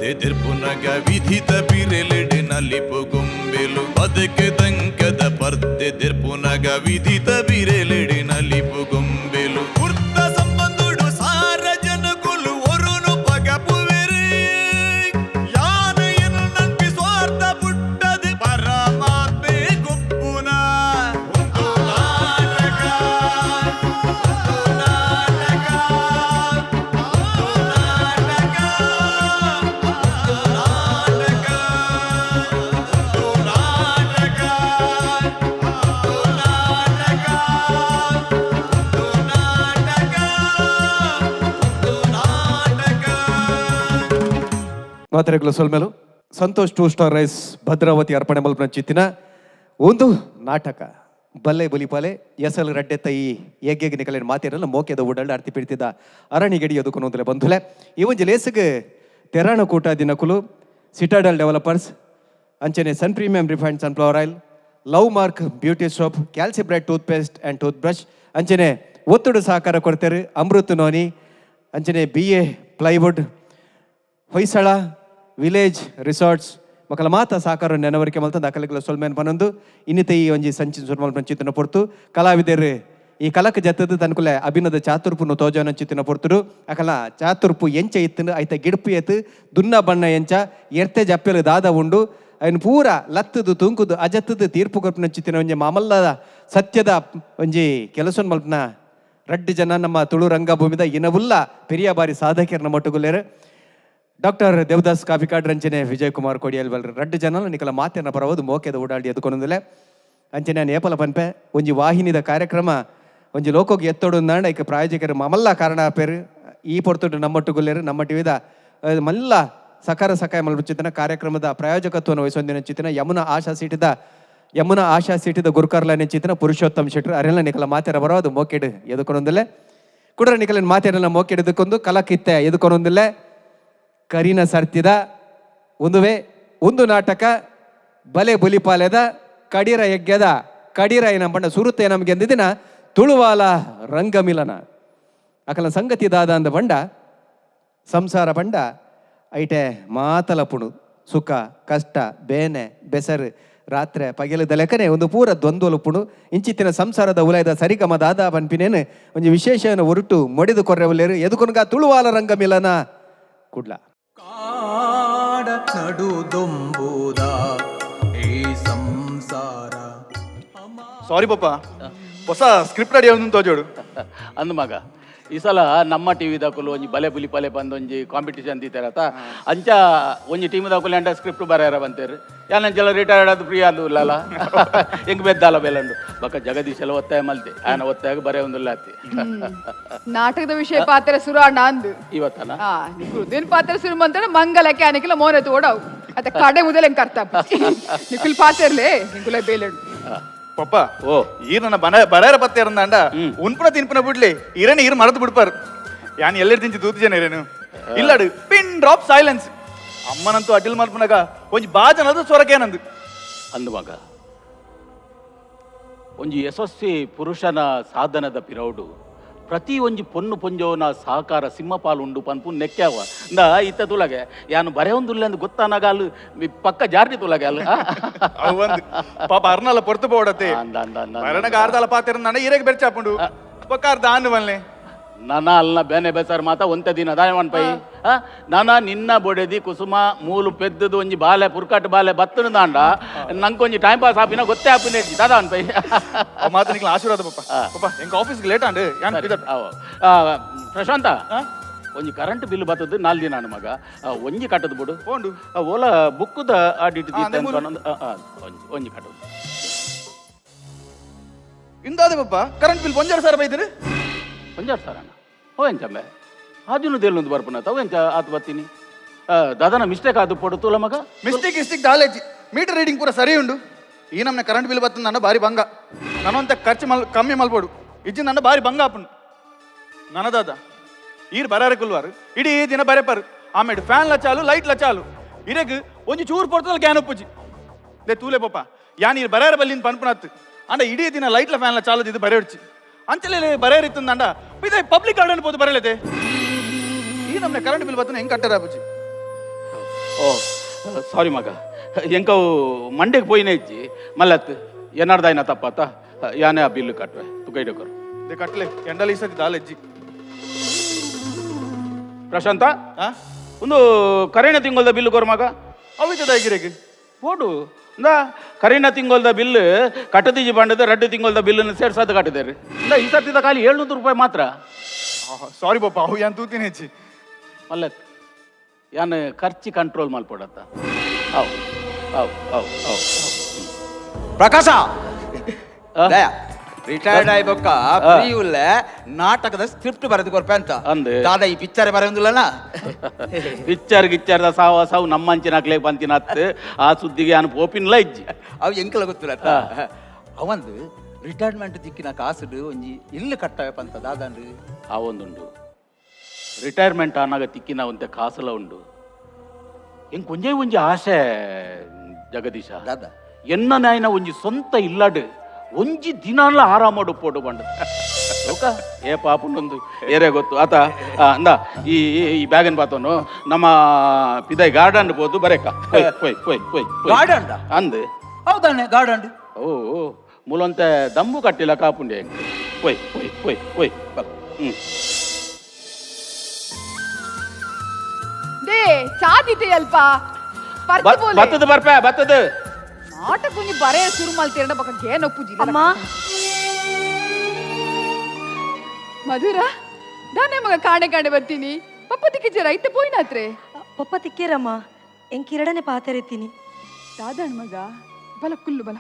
ಪರ್ದೆದಿರ್ಪುನಗ ವಿಧಿತ ಬಿರೆಲೆಡೆ ನಲಿಪು ಗೊಂಬೆಲು ಬದುಕೆ ದಂಕದ ಪರ್ದೆದಿರ್ಪುನಗ ವಿಧಿತ ಬಿರೆಲೆಡೆ ನಲಿಪು ಗೊಂಬೆಲು ಕುರ್ತ ಸಂಬಂಧುಡು ಸಾರ ಜನಗುಲು ಒರುನು ಪಗಪುವೆರೆ ಯಾನೆಯನ್ನು ನಂಬಿ ಸ್ವಾರ್ಥ ಪುಟ್ಟದು ಪರಮಾತ್ಮೆ ಗುಪ್ಪುನ ಮಾತರೆಗಳು ಸೊಲ್ಮೇಲು ಸಂತೋಷ್ 2 ಸ್ಟಾರ್ ರೈಸ್ ಭದ್ರಾವತಿ ಅರ್ಪಣೆ ಮಲ್ಪನ ಚಿತ್ತಿನ ಒಂದು ನಾಟಕ ಬಲ್ಲೆ ಬುಲಿಪಾಲೆ ಎಸಲ್ ರಡ್ಡೆತ್ತ ಈ ಯಗ್ಗೆ ನಿಕಲಿನ ಮಾತಿರಲ್ಲ ಮೋಕೆದ ಓಡಾಡಿ ಆರ್ತಿ ಪಿಡ್ತಿದ್ದ ಅರಣಿಗಡಿ ಅದಕ್ಕೊಂದಲೆ ಬಂಧುಲೆ ಈ ಒಂದು ಲೇಸಿಗೆ ತೆರಾಣ ಕೂಟ ದಿನಕುಲು ಸಿಟಾಡಲ್ ಡೆವಲಪರ್ಸ್ ಅಂಚನೆ sun premium refined sunflower oil love mark beauty soap Calcibright toothpaste and toothbrush ಅಂಚನೆ ಒತ್ತುಡು ಸಹಕಾರ ಕೊಡ್ತಾರೆ ಅಮೃತ್ ನೋನಿ ಅಂಚನೆ BA plywood Hoysala village resorts ಮಕ್ಕಳ ಮಾತ ಸಾಕಾರ ನೆನವರಿಕೆ ಮಲ್ತಂದು ಅಕಲಿಗಳ ಸೊಲ್ಮೇನ್ ಪನೊಂದು ಇನ್ನಿತ ಈ ಒಂಜಿ ಸಂಚಿ ಸುರ್ಮಲ್ಪನ ಚಿತ್ತನ ಪೊರ್ತು ಕಲಾವಿದರು ಈ ಕಲಕ್ ಜತ್ತದ ತನಕುಲೆ ಅಭಿನದ ಚಾತುರ್ಪುನು ತೋಜನ ಚಿತ್ತನ ಪೊರ್ತುಡು ಅಕಲ ಚಾತುರ್ಪು ಎಂಚ ಇತ್ತನು ಐತ ಗಿಡ್ಪು ಎತ್ತು ದುನ್ನ ಬಣ್ಣ ಎಂಚ ಎರ್ತೆ ಜಪ್ಪೆಲು ದಾದ ಉಂಡು ಅವನು ಪೂರ ಲತ್ತದು ತುಂಕುದು ಅಜತ್ತದು ತೀರ್ಪು ಕೊರ್ಪನ ಚಿತ್ತಿನ ಒಂಜಿ ಮಾಮಲ್ಲದ ಸತ್ಯದ ಒಂಜಿ ಕೆಲಸ ಮಲ್ಪನ ರಡ್ಡು ಜನ ನಮ್ಮ ತುಳು ರಂಗಭೂಮಿದ ಇನವುಲ್ಲ ಪೆರಿಯ ಬಾರಿ ಸಾಧಕರನ್ನ ಮೊಟ್ಟುಗುಲ್ಲೇರು ಡಾಕ್ಟರ್ ದೇವದಾಸ್ ಕಾಪಿಕಾಡ್ ರಂಚನೆ ವಿಜಯ್ ಕುಮಾರ್ ಕೊಡಿಯಲ್ ಬಲ್ರು ರಡ್ಡು ಜನ ನಿಕಲ ಮಾತೇನ ಪರವದು ಮೋಕೆದ ಓಡಾಡಿ ಎದ್ದುಕೊಂಡಲೆ ಅಂಚನೆ ನಾನು ಏಪಲ ಪನ್ಪೆ ಒಂಜಿ ವಾಹಿನಿದ ಕಾರ್ಯಕ್ರಮ ಒಂಜಿ ಲೋಕೋಗಿ ಎತ್ತೋಡು ನಾಂಡ ಈಗ ಪ್ರಾಯೋಜಕರು ಮಮಲ್ಲ ಕಾರಣ ಪೇರು ಈ ಪೊರ್ತುಡು ನಮ್ಮೊಟ್ಟುಗುಲ್ಲೇರು ನಮ್ಮ ಟಿವಿದ ಮಲ್ಲ ಸಕಾರ ಸಕಾಯ ಮಲ್ಚಿತನ ಕಾರ್ಯಕ್ರಮದ ಪ್ರಾಯೋಜಕತ್ವವನ್ನು ವಹಿಸೊಂದಿನ ಚಿತ್ತಿನ ಯಮುನಾ ಆಶಾ ಸೀಟಿದ ಗುರುಕಾರ್ಲನೆ ಚಿತ್ತಿನ ಪುರುಷೋತ್ತಮ್ ಶೆಟ್ರು ಅರೆಲ್ಲ ನಿಕಲ ಮಾತೇರ ಬರೋದು ಮೋಕೆಡು ಎದುಕೊಂಡೊಂದಿಲ್ಲ ಕುಡ್ರ ನಿಕಲಿನ ಮಾತೇನೆಲ್ಲ ಮೋಕೆಡು ಎದುಕೊಂಡು ಕಲಕಿತ್ತೆ ಎದುಕೊಂಡೊಂದಿಲ್ಲ ಕರಿನ ಸರ್ತಿದ ಒಂದು ನಾಟಕ ಬಲೆ ಬುಲಿಪಾಲೆದ ಕಡಿರ ಯಜ್ಞದ ಕಡಿರ ಏನಂಬಂಡ ಸುರುತ್ತೆ ನಮ್ಗೆ ಎಂದಿನ ತುಳುವಾಲ ರಂಗಮಿಲನ ಅಕಲ ಸಂಗತಿ ದಾದ ಅಂದ ಬಂಡ ಸಂಸಾರ ಬಂಡ ಐಟೆ ಮಾತಲ ಪುಣು ಸುಖ ಕಷ್ಟ ಬೇನೆ ಬೆಸರು ರಾತ್ರಿ ಪಗೆಲದ ಲೆಕ್ಕನೆ ಒಂದು ಪೂರ ದ್ವಂದ್ವಲು ಪುಣು ಇಂಚಿತ್ತಿನ ಸಂಸಾರದ ಉಲಯದ ಸರಿಗಮ ದಾದ ಪನ್ಪಿನೇನು ಒಂದು ವಿಶೇಷನ ಹೊರಟು ಮೊಡಿದು ಕೊರ್ರೆವಲ್ಲೇರು ಎದುಕೊನ್ಗ ತುಳುವಾಲ ರಂಗಮಿಲನ ಕುಡ್ಲ ಕಾಡ ನಡುದೊಂಬುದ ಈ ಸಂಸಾರ. ಸಾರಿ ಪಪ್ಪ, ಹೊಸ ಸ್ಕ್ರಿಪ್ಟ್ ರೆಡಿ ಅವನು ತೋಜೋಡು ಅಂದ ಮಗ ಈ ಸಲ ನಮ್ಮ ಟಿವಿ ದಾಖಲು ಒಂಜಿ ಬಲೆ ಬುಲಿ ಪಲೆ ಬಂದು ಒಂಜಿ ಕಾಂಪಿಟೇಷನ್ ದೀತಾರತ ಅಂಚ ಒಂಜಿ ಟೀಮ್ ದಾಖಲು ಅಂಡ ಸ್ಕ್ರಿಪ್ಟ್ ಬರೆಯಾರ ಬಂತೇರು ಯಾನಂಚೆಲ್ಲ ರಿಟೈರ್ಡ್ ಆದ ಫ್ರೀ ಆದಲ್ಲ ಹೆಂಗ್ ಬೆದ್ದಾಲ ಬೆಲ್ಲಂಡು ಬಕ್ಕ ಜಗದೀಶ್ ಎಲ್ಲ ಒತ್ತಾಯ ಮಲ್ತೆ ಆಯನ ಒತ್ತಾಯ ಬರೇ ಒಂದಿಲ್ಲ ಅತ್ತಿ ನಾಟಕದ ವಿಷಯ ಪಾತ್ರ ಸುರಾಣ ಅಂದು ಇವತ್ತನ ನಿನ್ ಪಾತ್ರ ಶುರು ಮಂತಾನೆ ಮಂಗಲಕ್ಕೆ ಆನೆಕಿಲ್ಲ ಮೋನೆ ತೋಡವು ಅತ್ತ ಕಡೆ ಮುದಲೆ ಕರ್ತಾ ನಿಖಿಲ್ ಪಾತ್ರಲೇ ನಿಖುಲ ಬೇಲೆಂಡು ಪಪ್ಪ ಓ ಈರ್ ನನ್ನ ಬರಾರ ಪತ್ತೆ ಇರಂದ ಉನ್ಪುನ ತಿನ್ಪುನ ಬಿಡ್ಲಿ ಇರೇನೆ ಈರ್ ಮರದು ಬಿಡ್ಪಾರು ಯಾನ್ ಎಲ್ಲೆಡ್ ತಿಂಚಿ ತೂತು ಜನ ಇರೇನು ಇಲ್ಲಾಡು ಪಿನ್ ಡ್ರಾಪ್ ಸೈಲೆನ್ಸ್ ಅಮ್ಮನಂತೂ ಅಡ್ಡಿಲ್ ಮಲ್ಪನಾಗ ಒಂಜಿ ಬಾಜನದು ಸೊರಕೇನಂದು ಅಂದ ಮಗ ಒಂಜಿ ಯಶಸ್ವಿ ಪುರುಷನ ಸಾಧನದ ಪಿರೌಡು ಪ್ರತಿ ಒಂಜಿ ಪೊನ್ನು ಪೊಂಜೋನ ಸಹಕಾರ ಸಿಂಹಪಾಲು ಉಂಡು ಪನ್ಪು ನೆಕ್ಕ್ಯಾವ ಇಂದ ಇತ್ತ ತುಲಗೆ ಯಾನು ಬರೆ ಒಂದುಲ್ಲ ಅಂದ್ ಗೊತ್ತಾನಾಗ ಅಲ್ಲಿ ಪಕ್ಕ ಜಾರ್ತಿ ತುಲಗೆ ಅಲ್ಲ ಅವಂದು ಪಾಪ ಅರ್ನಲ್ಲ ಪೊರ್ತು ಬೋಡತ್ತೆ ಮರಣಗ ಆರ್ದಲ ಪಾತ್ರ ನನ್ನ ಈರೆಗೆ ಬೆರ್ಚಾಪುಂಡು ಪಕ್ಕ ಅರ್ಧ ಆನು ಬಲ್ಲೆ ನನ್ನ ಅಲ್ನ ಬೇನೆ ಬೇಸಾರ ಮಾತ ಒಂತೆ ದಿನ ದಾಯವನ್ ಪೈ ನಾನ ನಿನ್ನ ಬೊಡೆದಿ ಕುಸುಮ ಮೂಲು ಪೆದ್ದದು ಒಂಜಿ ಬಾಲೆ ಪುರ್ಕಟ್ ಬಾಲೆ ಬತ್ತನು ದಾಂಡ ನಂಗೊಂಜಿ ಟೈಮ್ ಪಾಸ್ ಆಪಿನ ಗೊತ್ತೇ ಆಪಿನ ದಾದಾವನ್ ಪೈ ಮಾತು ನಿಕ್ಲ ಆಶೀರ್ವಾದ ಪಪ್ಪ ಪಪ್ಪ ಎಂಕ ಆಫೀಸ್ಗೆ ಲೇಟ್ ಆಂಡು ಪ್ರಶಾಂತ ಒಂಜಿ ಕರೆಂಟ್ ಬಿಲ್ ಬತ್ತದು 4 ದಿನ ಮಗ ಒಂಜಿ ಕಟ್ಟದು ಬಿಡು ಹೋಂಡು ಓಲ ಬುಕ್ಕದ ಆಡಿಟ್ ಒಂಜಿ ಕಟ್ಟದು ಇಂದಾದೆ ಪಪ್ಪ ಕರೆಂಟ್ ಬಿಲ್ 1000 ಬೈದಿರಿ 1000 ಓ ಎಂಚಂಬೆ ಆದಿನು ದೇಲ್ಲೊಂದು ಬರ್ಪುನ ತಾವು ಎಂಚ ಆತು ಬತ್ತೀನಿ ದಾದಾನ ಮಿಸ್ಟೇಕ್ ಆದು ಪಡುತ್ತಲ್ಲ ಮಗ ಮಿಸ್ಟೇಕ್ ದಾಲೇಜಿ ಮೀಟರ್ ರೀಡಿಂಗ್ ಪೂರ ಸರಿ ಉಂಡು ಈ ನಮ್ನೆ ಕರೆಂಟ್ ಬಿಲ್ ಬತ್ತ ನನ್ನ ಬಾರಿ ಬಂಗ ನನ್ನಂತ ಖರ್ಚು ಕಮ್ಮಿ ಮಲ್ಬೋಡು ಇಜ್ಜಿ ನನ್ನ ಬಾರಿ ಬಂಗ ಆಪುಂಡು ನನದಾದ ಈರ್ ಬರಾರೆ ಕುಲ್ವಾರು ಇಡೀ ದಿನ ಬರೆಪರು ಆಮೇಲೆ ಫ್ಯಾನ್ ಲಚಾಲು ಲೈಟ್ ಲಚಾಲು ಇರೆಗ್ ಒಂಜಿ ಚೂರು ಪೊರ್ತದಲ್ಲಿ ಕ್ಯಾನ್ ಒಪ್ಪುಜಿ ದೇ ತೂಲೆ ಪಪ್ಪ ಯಾನ್ ಈರ್ ಬರಾರೆ ಬಲ್ಲಿಂದ ಪನ್ಪುನತ್ತು ಅಂಡ ಇಡೀ ದಿನ ಲೈಟ್ಲ ಫ್ಯಾನ್ಲ ಚಾಲು ಇದು ಬರೆ ಹೊಡ್ಚಿ ಅಂಚಲೇ ಬರೆಯರಿತ್ತಂದ ಇದೇ ಪಬ್ಲಿಕ್ ಗಾರ್ಡನ್ ಪೋದು ಬರಲೇದೆ ಈ ನಮ್ನೆ ಕರೆಂಟ್ ಬಿಲ್ ಬತ್ತನ ಹೆಂಗ್ ಕಟ್ಟಾರ ಅಪ್ಪಚ್ಚಿ ಓ ಸಾರಿ ಮಗ ಎಂಕವು ಮಂಡ್ಯಕ್ಕೆ ಪೋಯಿನ ಇಜ್ಜಿ ಮಲ್ಲತ್ ಏನಾರ್ದಾಯ್ನ ತಪ್ಪಾತ ಯಾನೇ ಆ ಬಿಲ್ಲು ಕಟ್ವೆ ತುಕೈಡಕರು ದೇ ಕಟ್ಲೆ ಎಂಡಲ್ ಈ ಸತಿ ದಾಲೆಜ್ಜಿ ಪ್ರಶಾಂತ ಆ ಒಂದು ಕರೆಣ ತಿಂಗೊಲ್ದ ಬಿಲ್ಲು ಕೊರು ಮಗ ಅವಿತದ ಆಗಿರೇಗೆ ಬೋಡು ಇಂದ ಕರೆಣ ತಿಂಗೊಲ್ದ ಬಿಲ್ಲು ಕಟ್ಟದಿಜಿ ಬಂಡದ 2 ತಿಂಗೊಲ್ದ ಬಿಲ್ಲನ್ನು ಸೇರ್ಸಾದ ಕಟ್ಟಿದ್ದಾರೆ ಇಂದ ಈ ಸರ್ತಿದ ಖಾಲಿ 700 ರೂಪಾಯಿ ಮಾತ್ರ ಸಾರಿ ಪಾಪ ಅವು ಯಾನ್ ತೂತಿನ ಹೆಚ್ಚಿ ಮಲ್ಲತ್ ಯಾನ್ ಖರ್ಚಿ ಕಂಟ್ರೋಲ್ ಮಲ್ಪಡತ್ತ ಅವು ಅವು ಅವು ಅವು ಪ್ರಕಾಶ ಆ? ರಿಟೈರ್ಡ್ ಆಯ್ಬೊಕ್ಕ ಪ್ರಿಯುಲ್ಲೆ ನಾಟಕದ ಸ್ಕ್ರಿಪ್ಟ್ ಬರೆದು ಕೊರ್ಪೆ ಅಂತ ಅಂದೆ. ದಾದ ಈ ಪಿಕ್ಚರ್ ಬರೆಯೊಂದಿಲ್ಲನ ಗಿಚ್ಚರ್ದ ಸಾವು ನಮ್ಮಂಚಿನಾಕ್ಲೆ ಬಂತಿನತ್ ಆ ಸುದ್ದಿಗೆ ನಾನು ಪೋಪಿನ್ಲ ಇಜ್ಜಿ ಅವು ಎಂಕಲ ಗೊತ್ತಿಲ್ಲ ಅವಂದು ರಿಟೈರ್ಮೆಂಟ್ ದಿಕ್ಕಿನ ಕಾಸುಡು ಒಂಜಿ ಇಲ್ಲು ಕಟ್ಟಬೇಕ ಅಂತ ದಾದಂಡು ಆ ಒಂದುಂಡು ರಿಟೈರ್ಮೆಂಟ್ ಆನಾಗ ತಿಕ್ಕಿನ ಒಂತೆ ಕಾಸಲ ಉಂಡು ಹೆಂಗ್ ಒಂಜೇ ಒಂಜಿ ಆಸೆ ಜಗದೀಶ ದಾದ ಎನ್ನ ನಾಯಿನ ಒಂಜಿ ಸ್ವಂತ ಇಲ್ಲಡ್ ಒಂಜಿ ದಿನಾಲ ಆರಾಮಾಡು ಪೋಡು ಬಂಡ ಏ ಪಾಪುಂಡೊಂದು ಏರೇ ಗೊತ್ತು ಆತ ಅಂದ ಈ ಬ್ಯಾಗನ್ ಪಾತನು ನಮ್ಮ ಪಿದೈ ಗಾರ್ಡನ್ ಬೋದು ಬರೇಕ ಪೊಯ್ ಗಾರ್ಡನ್ ಅಂದ್ ಹೌದಾನೆ ಗಾರ್ಡನ್ ಓ ಮೂಲಂತೆ ದಮ್ಮು ಕಟ್ಟಿಲ್ಲ ಕಾಪುಂಡೆ ಹೆಂಗ್ ಪೊಯ್ ದೇ ಚಾದಿತೆ ಅಲ್ಪ ಬತ್ತದ ಬರ್ಪೆ ಬತ್ತದ ನಾಟಕ ಕುಂಜಿ ಬರೆಯ ಶುರು ಮಲ್ತಿರಡ ಬಕ ಗೇನೋ ಪೂಜಿ ಅಮ್ಮ ಮಧುರ ದಾನೆ ಮಗ ಕಾಣೆ ಕಾಣೆ ಬರ್ತೀನಿ ಪಪ್ಪತಿಗೆ ಜರ ಐತೆ ಪೋಯ್ನಾತ್ರೆ ಪಪ್ಪ ತಿಕ್ಕೇರಮ್ಮ ಎಂಕಿರಡನೆ ಪಾತೆರೆತ್ತೀನಿ ದಾದಣ್ಣ ಮಗ ಬಲ ಕುಲ್ಲು ಬಲ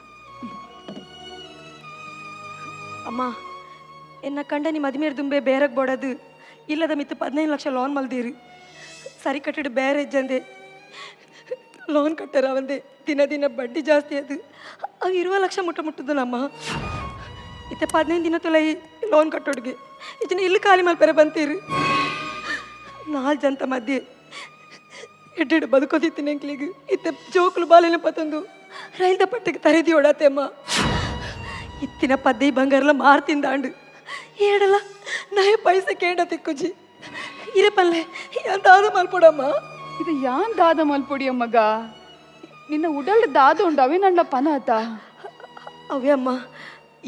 ಅಮ್ಮ ಎನ್ನ ಕಂಡನಿ ಮದಿಮೇರ್ ದುಂಬೆ ಬೇರೆಗ್ ಬೋಡದು ಇಲ್ಲದ ಮಿತ್ತು 15 ಲಕ್ಷ ಲೋನ್ ಮಲ್ದೀರಿ ಸರಿ ಕಟ್ಟಿಡು ಬೇರೆ ಇಜ್ಜಂದೆ ಲೋನ್ ಕಟ್ಟರ ಅವಂದೆ ದಿನ ದಿನ ಬಡ್ಡಿ ಜಾಸ್ತಿ ಅದು ಅವು 20 ಲಕ್ಷ ಮುಟ್ಟುದು ನಮ್ಮ ಇತ್ತೆ 15 ದಿನ ತುಲ ಈ ಲೋನ್ ಕಟ್ಟೋಡ್ಗೆ ಇದನ್ನ ಇಲ್ಲಿ ಖಾಲಿ ಮಲ್ಪೆರೆ ಬಂತೀರಿ 4 ಜಂತ ಮಧ್ಯೆ ಎಡ್ಡೆಡು ಬದುಕೋದಿತ್ತೀನಿ ಅಂಕ್ಲಿಗೆ ಇತ್ತೆ ಜೋಕುಲು ಬಾಲಿನ ಪತ್ತೊಂದು ರೈಲ್ದ ಪಟ್ಟಿಗೆ ತರಿದಿ ಓಡಾತೆ ಅಮ್ಮ ಇತ್ತಿನ ಪದ್ದೆ ಬಂಗಾರಲ ಮಾರ್ತಿಂದಾಂಡು ಏಡಲ್ಲ ನಯ ಪೈಸೆ ಕೇಂಡ ತಿಕ್ಕುಜಿ ಇರೆ ಪಲ್ಲೆ ದಾದ ಮಲ್ಪೊಡಮ್ಮ ಇದು ಯಾನ್ ದಾದ ಮಲ್ಪೊಡಿಯ ಮಗ ನಿನ್ನ ಉಡಲ್ ದಾದ ಉಂಡು ಅವೇ ನನ್ನ ಪನಾತ ಅವೇ ಅಮ್ಮ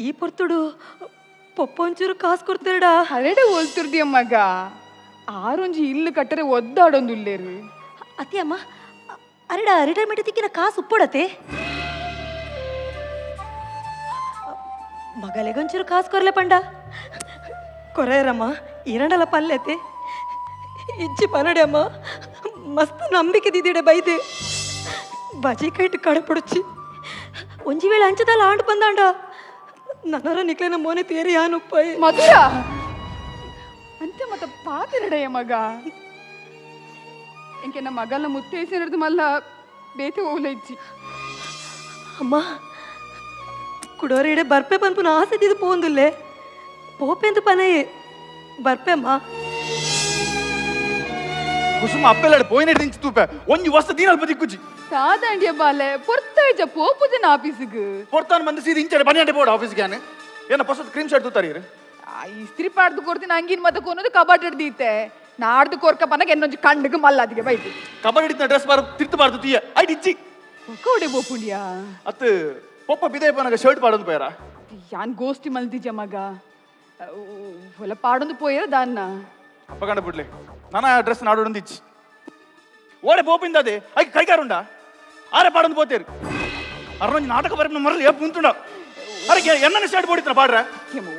ಈ ಪೊರ್ತುಡು ಪೊಪ್ಪ ಒಂಚೂರು ಕಾಸು ಕೊಡ್ತಾರಡ ಹರಡೆ ಹೋಲ್ತಿರ್ದಿಯ ಮಗ ಆರೊಂಜಿ ಇಲ್ಲು ಕಟ್ಟರೆ ಒದ್ದಾಡೊಂದು ಉಲ್ಲೇರು ಅತಿ ಅಮ್ಮ ಅರಡ ರಿಟೈರ್ಮೆಂಟ್ ತಿಕ್ಕಿನ ಕಾಸು ಉಪ್ಪೊಡತೆ ಮಗಲೆಗೊಂಚೂರು ಕಾಸು ಕೊರ್ಲೆ ಪಂಡ ಕೊರೆಯರಮ್ಮ ಇರಂಡಲ ಪಲ್ಲೆತೆ ಇಜ್ಜಿ ಪನಡೆ ಅಮ್ಮ ಮಸ್ತ್ ನಂಬಿಕೆ ದಿದಿಡೆ ಬೈದೆ ಬಜಿ ಕೈಟ್ ಕಡಪುಡುಚ್ಚಿ ಒಂಜಿ ವೇಳೆ ಅಂಚದಲ್ಲ ಆಂಡ್ ಬಂದಾಂಡ ನನ್ನರ ನಿಕ್ಲೆನ ಮೋನೆ ತೇರಿ ಯಾನ್ ಉಪ್ಪಾಯಿ ಮಧುರ ಅಂತೆ ಮತ್ತ ಪಾತಿರಡೆಯ ಮಗ ಎಂಕೆ ನಮ್ಮ ಮಗಲ ಮುತ್ತೇಸಿನದು ಮಲ್ಲ ಬೇತೆ ಓಲ ಇಜ್ಜಿ ಅಮ್ಮ ಕುಡೋರಿಡೆ ಬರ್ಪೆ ಪನ್ಪುನ ಆಸೆದಿದ್ದು ಪೋಂದುಲ್ಲೆ ಪೋಪೆಂದು ಪನೆಯೇ ಬರ್ಪೆ ಅಮ್ಮ ಕುಸುಮ ಅಪ್ಪೆಲ್ಲಾಡೆ ಪೋಯಿನ ದಿಂಚು ತೂಪೆ ಒಂಜಿ ವಸ್ತು ದೀನಲ್ಪ ದಿಕ್ಕುಜಿ ತಾದಂಡಿಯ ಬಾಲೆ ಪೊರ್ತೈಜ ಪೋಪುಜನ ಆಫೀಸಿಗೆ ಪೊರ್ತಾನ್ ಬಂದು ಸೀದ ಇಂಚೆ ಬನ್ನಿ ಬೋರ್ಡ್ ಆಫೀಸ್ಗೆ ಏನ ಹೊಸದು ಕ್ರೀಮ್ ಶರ್ಟ್ ತೂತಾರಿ ಇಸ್ತ್ರಿ ಪಾಡ್ದು ಕೊಡ್ತೀನಿ ಹಂಗಿನ ಮತ್ತೆ ಕೊನೋದು ಕಬಾಟ್ ಹಿಡ್ದೀತೆ ನಾಡ್ದು ಕೊರ್ಕ ಪನಗೆ ಇನ್ನೊಂದು ಕಣ್ಣಿಗೆ ಮಲ್ಲದಿಗೆ ಬೈತು ಕಬಡ್ಡಿ ಹಿಡಿದ ಡ್ರೆಸ್ ಬಾರ ತಿರ್ತಬಾರ್ದು ತೀಯ ಐಟ್ ಇಚ್ಚಿ ಕೋಡೆ ಬೋಪುಂಡಿಯ ಅತ್ತು ಪೊಪ್ಪ ಬಿದೆ ಪನಗ ಶರ್ಟ್ ಪಾಡೋದು ಪೇರ ಯಾನ್ ಗೋಷ್ಠಿ ಮಲ್ದಿಜ ಮಗ ಹೊಲ ಪಾಡೊಂದು ಪೋಯರ ದಾನ್ನ ಅಪ್ಪ ಕಂಡ ಬಿಡ್ಲಿ ನಾನ ಡ್ರೆಸ್ ನಾಡೋಡು ಇಚ್ಚಿ ಓಡೆ ಪೋಪಿಂದ ಅದೇ ಐ ಕೈಗಾರುಂಡ ಆರೆ ಪಾಡೊಂದು ಪೋತೇರು ಅರ್ನೊಂದು ನಾಟಕ ಬರ ಮರಲಿ ಎಪ್ಪ ಮುಂತುಂಡ ಅರೆ ಎನ್ನ ಶರ್ಟ್ ಬೋಡಿತ್ರ ಪಾಡ್ರ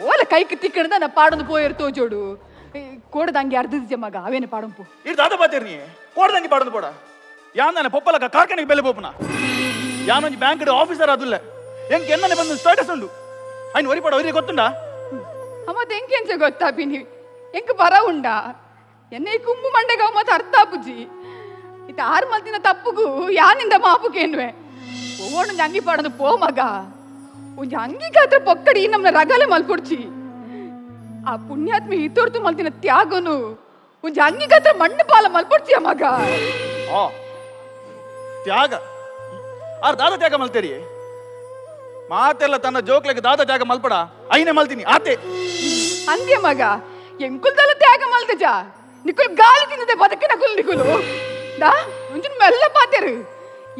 ಓಲ ಕೈಕ್ ತಿಕ್ಕಣದ ನಾ ಪಾಡೊಂದು ಪೋಯರ್ ತೋಜೋಡು ಕೋಡದಂಗೆ ಅರ್ಧದಿಜ ಮಗ ಅವೇನೆ ಪಾಡೊಂಪು ಇದು ದಾದ ಪಾತೇರು ನೀ ಕೋಡ್ದಂಗೆ ಪಾಡೊಂದು ಪೋಡ ಯಾನ್ ಪೊಪ್ಪಲಕ ಕಾರ್ಖಾನೆಗೆ ಬೆಲೆ ಪೋಪನ ಯಾನೊಂದು ಬ್ಯಾಂಕ್ ಆಫೀಸರ್ ಅದುಲ್ಲ ಹೆಂಗ್ ಎಣ್ಣೆ ಬಂದು ಸ್ಟೇಟಸ್ ಉಂಡು ಐನ್ ಒರಿ ಪಾಡ ಒರಿ ಗೊತ್ತುಂಡ ಮತ್ತೆ ಎಂಕೆಂಚ ಗೊತ್ತಾಪಿನಿ ಎಂಕ್ ಬರ ಉಂಡ ಎನ್ನೆ ಕುಂಬು ಮಂಡೆಗ ಮತ್ತೆ ಅರ್ಥ ಪುಜಿ ಇತ್ತ 6 ಮಲ್ತಿನ ತಪ್ಪುಗು ಯಾನಿಂದ ಮಾಪುಕೇನ್ವೆ ಒವ್ವೊಂದು ಅಂಗಿ ಪಾಡೋದು ಪೋ ಮಗ ಒಂಜಿ ಅಂಗಿಗಾತ್ರ ಪೊಕ್ಕಡಿ ನಮ್ನ ರಗಲೆ ಮಲ್ಪೊಡ್ಚಿ ಆ ಪುಣ್ಯಾತ್ಮಿ ಹಿತೋರ್ತು ಮಲ್ತಿನ ತ್ಯಾಗನು ಒಂಜಿ ಅಂಗಿಗಾತ್ರ ಮಣ್ಣು ಪಾಲ ಮಲ್ಪೊಡ್ಚಿಯ ಮಗ ತ್ಯಾಗ ಆರ್ ದಾದ ತ್ಯಾಗ ಮಲ್ತೇರಿ ಮಾತೆಲ್ಲ ತನ್ನ ಜೋಕ್ಲೆಗೆ ದಾದ ತ್ಯಾಗ ಮಲ್ಪಡ ಐನೆ ಮಲ್ತೀನಿ ಆತೆ ಹಂಗೆ ಮಗ ಎಂಕುಲ್ದಲ್ಲ ತ್ಯಾಗ ಮಲ್ತಜ ನಿಕುಲ್ ಗಾಳಿ ತಿಂದದೆ ಬದಕಿನ ಕುಲ್ ನಿಕುಲು ದಾ ಒಂಚೂರು ಮೆಲ್ಲ ಪಾತೆರು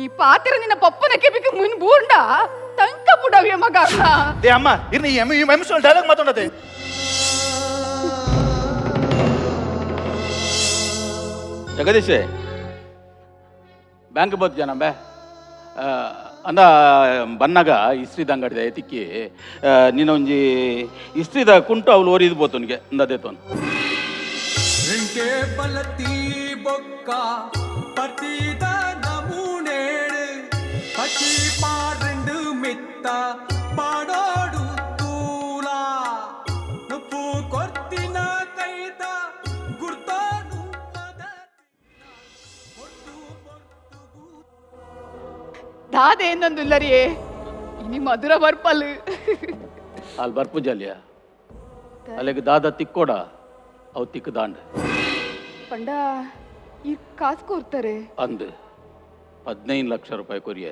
ಈ ಪಾತೆರ ನಿನ್ನ ಪಪ್ಪನಕ್ಕೆ ಬಿಕ್ಕೆ ಮುನ್ ಬೂಂಡ ತಂಕ ಬುಡವ್ಯ ಮಗ ದೇ ಅಮ್ಮ ಇರ್ನಿ ಈ ಎಮೋಷನಲ್ ಡೈಲಾಗ್ ಮಾತಾಡತೆ ಜಗದೀಶ್ ಬ್ಯಾಂಕ್ ಬೋದು ಜನ ಬೇ ಅಂದ ಬನ್ನಗ ಇಸ್ತ್ರಿದ ಅಂಗಡಿದ ಎತಿಕ್ಕಿ ನೀನು ಒಂಜಿ ಇಸ್ತ್ರಿದ ಕುಂಟು ಅವ್ಲು ಓರಿದು ಬೋತುನಿಗೆ ಅಂದದೇತೋನ್ ರಿಂಕೆ ಬಲತಿ ಬೊಕ್ಕ ಪತಿದ ನಮೂನೇಡು ಹಚ್ಚಿ ಪಾರೆಂಡು ಮಿತ್ತ ಪಾಡೋಡು ತೂಲ ನುಪ್ಪು ಕೊರ್ತಿನ ಕೈದ ಗುರ್ತೋನು ದಾದೆ ಏನೊಂದುಲ್ಲರಿಯೇ ಇನಿ ಮಧುರ ಬರ್ಪಲ್ ಅಲ್ಲಿ ಬರ್ಪು ಜಲ್ಯ ಅಲ್ಲಿಗೆ ದಾದ ತಿಕ್ಕೋಡ ಅವು ತಿಕ್ಕ ದಾಂಡ್ ಪಂಡ ಈ ಕಾಸು ಕೊಡ್ತಾರೆ ಅಂದು 15 ಲಕ್ಷ ರೂಪಾಯಿ ಕೊರಿಯ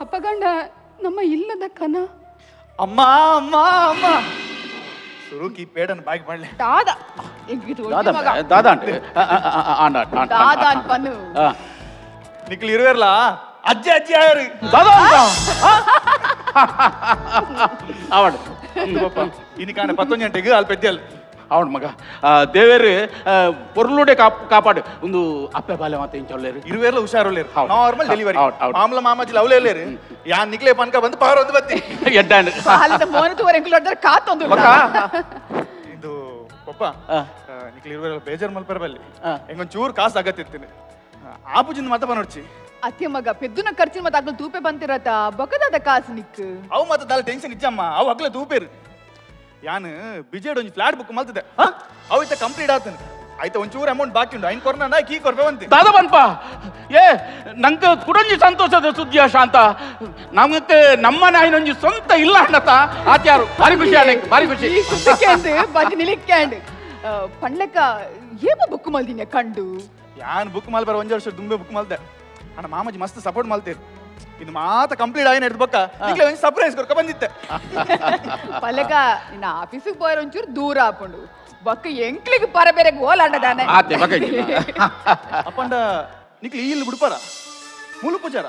ಅಪ್ಪಗಂಡ ನಮ್ಮ ಇಲ್ಲದ ಕನ ಅಮ್ಮ ಅಮ್ಮ ಅಮ್ಮ ಸುರುಕಿ ಪೇಡನ್ ಬಾಗಿ ಮಾಡ್ಲಿ ದಾದ ಎಂಗಿದು ದಾದ ಮಗ ದಾದ ಅಂಟೆ ಆಂಡ ದಾದ ಅನ್ಪನ್ನು ನಿಕ್ಲಿ ಇರುವೆರ್ಲ ಅಜ್ಜಿ ಅಜ್ಜಿ ಆಯರು ದಾದ ಅವಡು ಇನಿಕಾಂಡ 11 ಗಂಟೆಗೆ ಅಲ್ಲಿ ಪೆದ್ದಲ್ ಅವನು ಮಗ ದೇವೇರು ಪೊರ್ಲುಡೆ ಕಾಪಾಡು ಒಂದು ಅಪ್ಪೆ ಬಾಲೆ ಮಾತು ಏನು ಚೊಲ್ಲೇರು ಇರುವೆರ್ಲ ಹುಷಾರುಳ್ಳೇರು ಹೌದು. ನಾರ್ಮಲ್ ಡೆಲಿವರಿ ಹೌದು, ಹೌದು. ಮಾಮೂಲ ಮಾಮಾಜಿ ಲವ್ಲೇ ಇಲ್ಲೇರು ಯಾನ್ ನಿಕ್ಲೆ ಪನ್ಕ ಬಂದು ಪಾರ ಒಂದು ಬತ್ತಿ ಎಡ್ಡಾಂಡ್ ಹಾಲದ ಮೋನತುವರೆ ಎಂಕ್ಲೋಡ್ದರೆ ಕಾತೊಂದು ಇದು ಪಪ್ಪ ನಿಕ್ಲಿ ಇರುವೆರ್ಲ ಬೇಜಾರ್ ಮಲ್ಪರ ಬಲ್ಲಿ ಹೆಂಗೊಂದ್ ಚೂರ್ ಕಾಸು ಆಗತ್ತಿರ್ತೀನಿ ಆಪುಜಿಂದ ಮಾತ ಬನೋಡ್ಚಿ ಅತ್ತೆ ಮಗ ಪೆದ್ದುನ ಖರ್ಚಿನ ಮತ್ತೆ ಆಗ್ಲು ತೂಪೆ ಬಂತಿರತ್ತ ಬಕದಾದ ಕಾಸು ನಿಕ್ ಅವು ಮತ್ತೆ ದಾಲ ಟೆನ್ಷನ್ ಇಚ್ಚಮ್ಮ ಅವು ಹಗ್ಲ ತೂಪೇರು ಯಾನ್ ಬಿಜೆಡ್ ಒಂಜಿ ಫ್ಲಾಟ್ ಬುಕ್ ಮಲ್ತದೆ ಅವು ಇತ್ತ ಕಂಪ್ಲೀಟ್ ಆತನ ಆಯ್ತಾ ಒಂಚೂರು ಅಮೌಂಟ್ ಬಾಕಿ ಉಂಟು ಐನ್ ಕೊರ್ನ ಕೀ ಕೊರ್ಬೇವಂತಿ ದಾದ ಬನ್ಪ ಏ ನಂಗೆ ಕುಡಂಜಿ ಸಂತೋಷದ ಸುದ್ದಿಯ ಶಾಂತ ನಮಗೆ ನಮ್ಮ ನಾಯಿನೊಂಜಿ ಸ್ವಂತ ಇಲ್ಲ ಅನ್ನತ ಆತ್ಯಾರು ಭಾರಿ ಖುಷಿ ಆನಕ್ಕೆ ಭಾರಿ ಖುಷಿ ಈ ಸುದ್ದಿಕ್ಕೆಂದು ಬದಿ ನಿಲಿಕ್ಕೆಂಡು ಪಂಡ್ಲೆಕ್ಕ ಏಮ ಬುಕ್ ಮಲ್ದಿನ ಕಂಡು ಯಾನ್ ಬುಕ್ ಮಾಲ್ ಬರ 1 ವರ್ಷ ದುಂಬೆ ಬುಕ್ ಮಲ್ದೆ ಅಣ್ಣ ಮಾಮಾಜಿ ಮಸ್ತ್ ಸಪೋರ್ಟ್ ಮಲ್ತೇರು ಇದು ಮಾತ ಕಂಪ್ಲೀಟ್ ಆಗಿ ನಡೆದ ಬಕ್ಕ ಈಗಲೇ ಒಂದು ಸರ್ಪ್ರೈಸ್ ಕೊರ್ಕ ಬಂದಿತ್ತೆ ಪಲ್ಲಕ ನಿನ್ನ ಆಫೀಸಿಗೆ ಹೋಯ್ರ ಒಂಚೂರು ದೂರ ಹಾಕೊಂಡು ಬಕ್ಕ ಎಂಕ್ಲಿಗೆ ಪರ ಬೇರೆ ಗೋಲಾಡದಾನೆ ಆತೆ ಬಕ ಅಪ್ಪಂಡ ನಿಕ್ಲಿ ಇಲ್ಲಿ ಬಿಡ್ಪಾರ ಮೂಲ ಪೂಜಾರ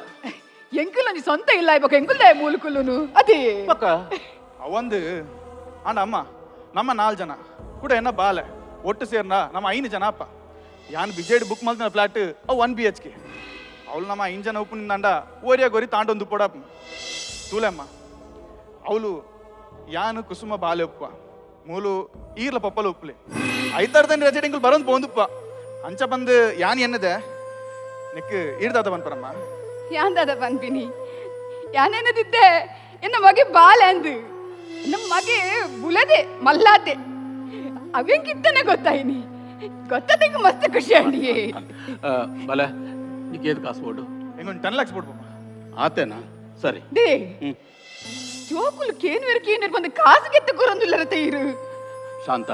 ಎಂಕಲ್ ಒಂಜಿ ಸ್ವಂತ ಇಲ್ಲ ಇವಾಗ ಎಂಕಲ್ದ ಮೂಲಕುಲ್ಲುನು ಅದೇ ಬಕ ಅವಂದು ಅಣ್ಣ ಅಮ್ಮ ನಮ್ಮ 4 ಜನ ಕೂಡ ಎನ್ನ ಬಾಲೆ ಒಟ್ಟು ಸೇರ್ನ ನಮ್ಮ 5 ಜನ ಅಪ್ಪ ಯಾನ್ ಬಿಜೆಡ್ ಬುಕ್ ಮಲ್ತಿನ ಫ್ಲಾಟ್ ಅವು 1 BHK ಅವಳು ನಮ್ಮ 5 ಜನ ಉಪ್ಪು ನಿಂದ ಓರಿಯ ಗೋರಿ ತಾಂಡೊಂದು ಪೋಡಪ್ಪ ತೂಲೆಮ್ಮ ಅವಳು ಯಾನು ಕುಸುಮ ಬಾಲೆ ಉಪ್ಪ ಮೂಲು ಈರ್ಲ ಪಪ್ಪಲು ಉಪ್ಪಲೆ 5 ರಜೆಟಿಂಗ್ ಬರೋದು ಪೋಂದುಪ್ಪ ಅಂಚ ಬಂದು ಯಾನ್ ಎನ್ನದೆ ನೆಕ್ ಈಡ್ದಾದ ಬಂದ್ಪರಮ್ಮ ಯಾಂದಾದ ಬಂದ್ಬಿನಿ ಯಾನೇನದಿದ್ದೆ ಎನ್ನ ಮಗೆ ಬಾಲೆ ಅಂದು ನಮ್ಮ ಮಗೆ ಬುಲದೆ ಮಲ್ಲಾತೆ ಅವೆಂಗಿತ್ತನೆ ಗೊತ್ತಾಯಿನಿ ಗೊತ್ತದಂಗ ಮಸ್ತ್ ಖುಷಿ ಅಂಡಿಯೇ ಬಲ ನಿಕೇದು ಕಾಸು ಕೊಡು ಹೆಂಗೊಂದು 10 ಲಕ್ಷ ಬಿಡ್ಬಮ್ಮ ಆತೇನಾ ಸರಿ ದೇ ಜೋಕುಲು ಕೇನ್ವೇರ್ ಬಂದು ಕಾಸು ಗೆತ್ತ ಕೊರೊಂದುಲ್ಲರ ತೈರು ಶಾಂತ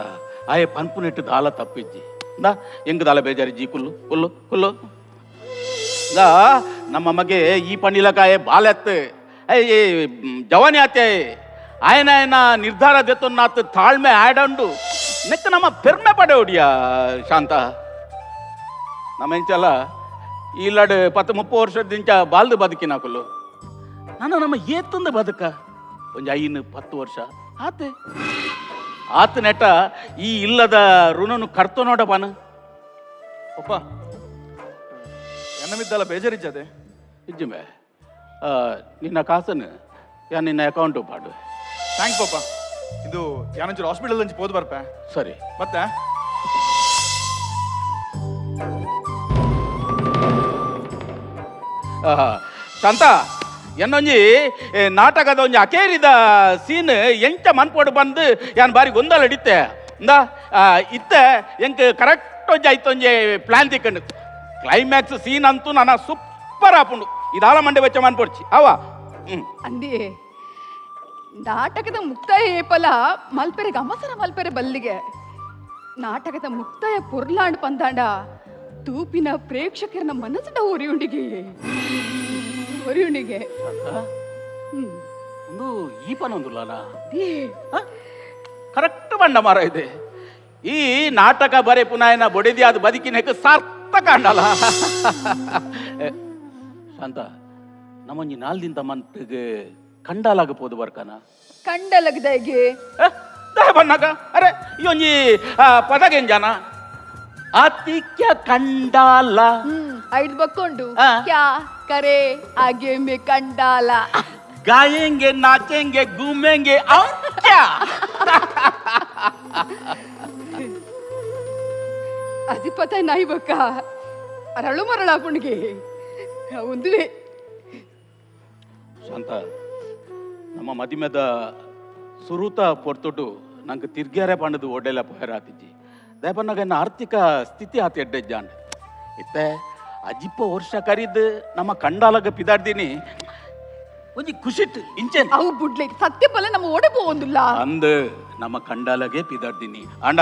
ಆಯೆ ಪನ್ಪು ನೆಟ್ಟು ದಾಲ ತಪ್ಪಿಜ್ಜಿ ದಾ ಹೆಂಗ್ ದಾಲ ಬೇಜಾರಿಜ್ಜಿ ಕುಲ್ಲು ಕುಲ್ಲು ದಾ ನಮ್ಮ ಮಗೆ ಈ ಪಂಡಿಲಕಾಯೆ ಬಾಲೆತ್ತು ಅಯ್ಯ ಜವಾನಿ ಆತೆ ಆಯನ ನಿರ್ಧಾರ ದೆತ್ತೊನ್ನಾತ್ ತಾಳ್ಮೆ ಆಡಂಡು ನೆಕ್ಕ ನಮ್ಮ ಪೆರ್ಮೆ ಪಡೆ ಹೊಡಿಯ ಶಾಂತ ನಮ್ಮ ಹೆಂಚಲ್ಲ ಇಲ್ಲಡ್ 10-30 ವರ್ಷದಿಂಚ ಬಾಲ್ದು ಬದುಕಿನ ಕುಲ್ಲು ನಾನು ನಮ್ಮ ಏತಂದ ಬದುಕ ಒಂಜ 5-10 ವರ್ಷ ಆತೆ ಆತ ನೆಟ ಈ ಇಲ್ಲದ ಋಣನು ಕರ್ತೋ ನೋಡ ಬಾನ ಪಪ್ಪ ಎನ್ನಮಿದ್ದಲ್ಲ ಬೇಜಾರಿಜ್ಜದೆ ಇಜ್ಜಿಮೆ ನಿನ್ನ ಕಾಸನ್ನು ಯಾ ನಿನ್ನ ಅಕೌಂಟು ಪಾಡು ಥ್ಯಾಂಕ್ಸ್ ಪಪ್ಪ ಇದು ಯಾನೊಂಚೂರು ಹಾಸ್ಪಿಟಲ್ ಅಂಚಿ ಪೋದು ಬರ್ಪೆ ಸರಿ ಮತ್ತೆ ಶಾಂತ ಎನ್ನೊಂಜಿ ನಾಟಕದ ಒಂಜಿ ಅಕೇರಿದ ಸೀನ್ ಎಂಚ ಮನ್ಪೋಡು ಬಂದು ಯಾನ್ ಬಾರಿ ಗೊಂದಲ ಹಿಡಿತೆ ಇಂದ ಇತ್ತೆ ಎಂಕ್ ಕರೆಕ್ಟ್ ಒಂಜಿ ಆಯ್ತು ಒಂಜಿ ಪ್ಲಾನ್ ತಿಕ್ಕಂಡು ಕ್ಲೈಮ್ಯಾಕ್ಸ್ ಸೀನ್ ಅಂತೂ ನನ್ನ ಸೂಪರ್ ಆಪುಂಡು ಇದಾಲ ಮಂಡೆ ವೆಚ್ಚ ಮನ್ಪೊಡ್ಚಿ ಅವ ಅಂದಿ ನಾಟಕದ ಮುಕ್ತಾಯ ಏಪಲ ಮಲ್ಪೆರೆ ಗಮಸರ ಮಲ್ಪೆರೆ ಬಲ್ಲಿಗೆ ನಾಟಕದ ಮುಕ್ತಾಯ ಪೊರ್ಲಾಂಡ್ ಪಂದಾಂಡ ತೂಪಿನ ಪ್ರೇಕ್ಷಕರನ್ನ ಮನಸ್ಸಿನ ಒರಿಯುಂಡಿಗೆ ಒಂದು ಈ ಪನೊಂದುಲ್ಲ ಕರೆಕ್ಟ್ ಬಣ್ಣ ಮಾರ ಇದೆ ಈ ನಾಟಕ ಬರೆ ಪುನಾಯನ ಬೊಡೆದಿ ಅದು ಬದುಕಿನ ಸಾರ್ಥಕ ಅರ್ಥ ಕಾಣಲ್ಲ ಶಾಂತ ನಮ್ಮೊಂಜಿ ನಾಲ್ದಿಂದ ಮಂತ್ಗೆ ಕಂಡಾಲಾಗಬಹುದು ಬರ್ಕನ ಕಂಡಲಗದಾಗೆ ದಯ ಬನ್ನಾಗ ಅರೆ ಈ ಒಂಜಿ ಪದಗೇನ್ ಜಾನ ಆತಿಕ್ಯ ಕಂಡಾಲ ಐದು ಬಕ್ಕೊಂಡು ಆ. ಕ್ಯಾ ಕರೆ ಆಗೆ ಮೇ ಕಂಡಾಲ ಗಾಯೆಂಗೆ ನಾಚೆಂಗೆ घूमेंगे और क्या అది పత నాయి బొక్క అరಳು మరళాపుణిಗೆ ಒಂದುವೆ ಶಾಂತ ನಮ್ಮ ಮದಿಮೆದ ಸುರುತ ಪೊರ್ತುಡು ನಂಗೆ ತಿರ್ಗ್ಯಾರೆ ಪಂಡದು ಒಡ್ಡೆಲ್ಲ ಪೊಹರಾತಿಜ್ಜಿ ದಯಪನ್ನಾಗ ಆರ್ಥಿಕ ಸ್ಥಿತಿ ಆತ ಎಡ್ಡೆ ಜಾಂಡ್ ಇತ್ತೆ ಅಜಿಪ್ಪ ವರ್ಷ ಕರೀದು ನಮ್ಮ ಕಂಡಾಲಗ ಪಿದಾಡ್ದೀನಿ ಒಂಜಿ ಖುಷಿಟ್ ಇಂಚೆನ್ ಅವು ಬುಡ್ಲೆ ಸತ್ಯ ಪಲ ನಮ್ಮ ಓಡೆ ಪೋಂದುಲ್ಲ ಅಂದ್ ನಮ್ಮ ಕಂಡಾಲಗೆ ಪಿದಾಡ್ದೀನಿ ಅಂಡ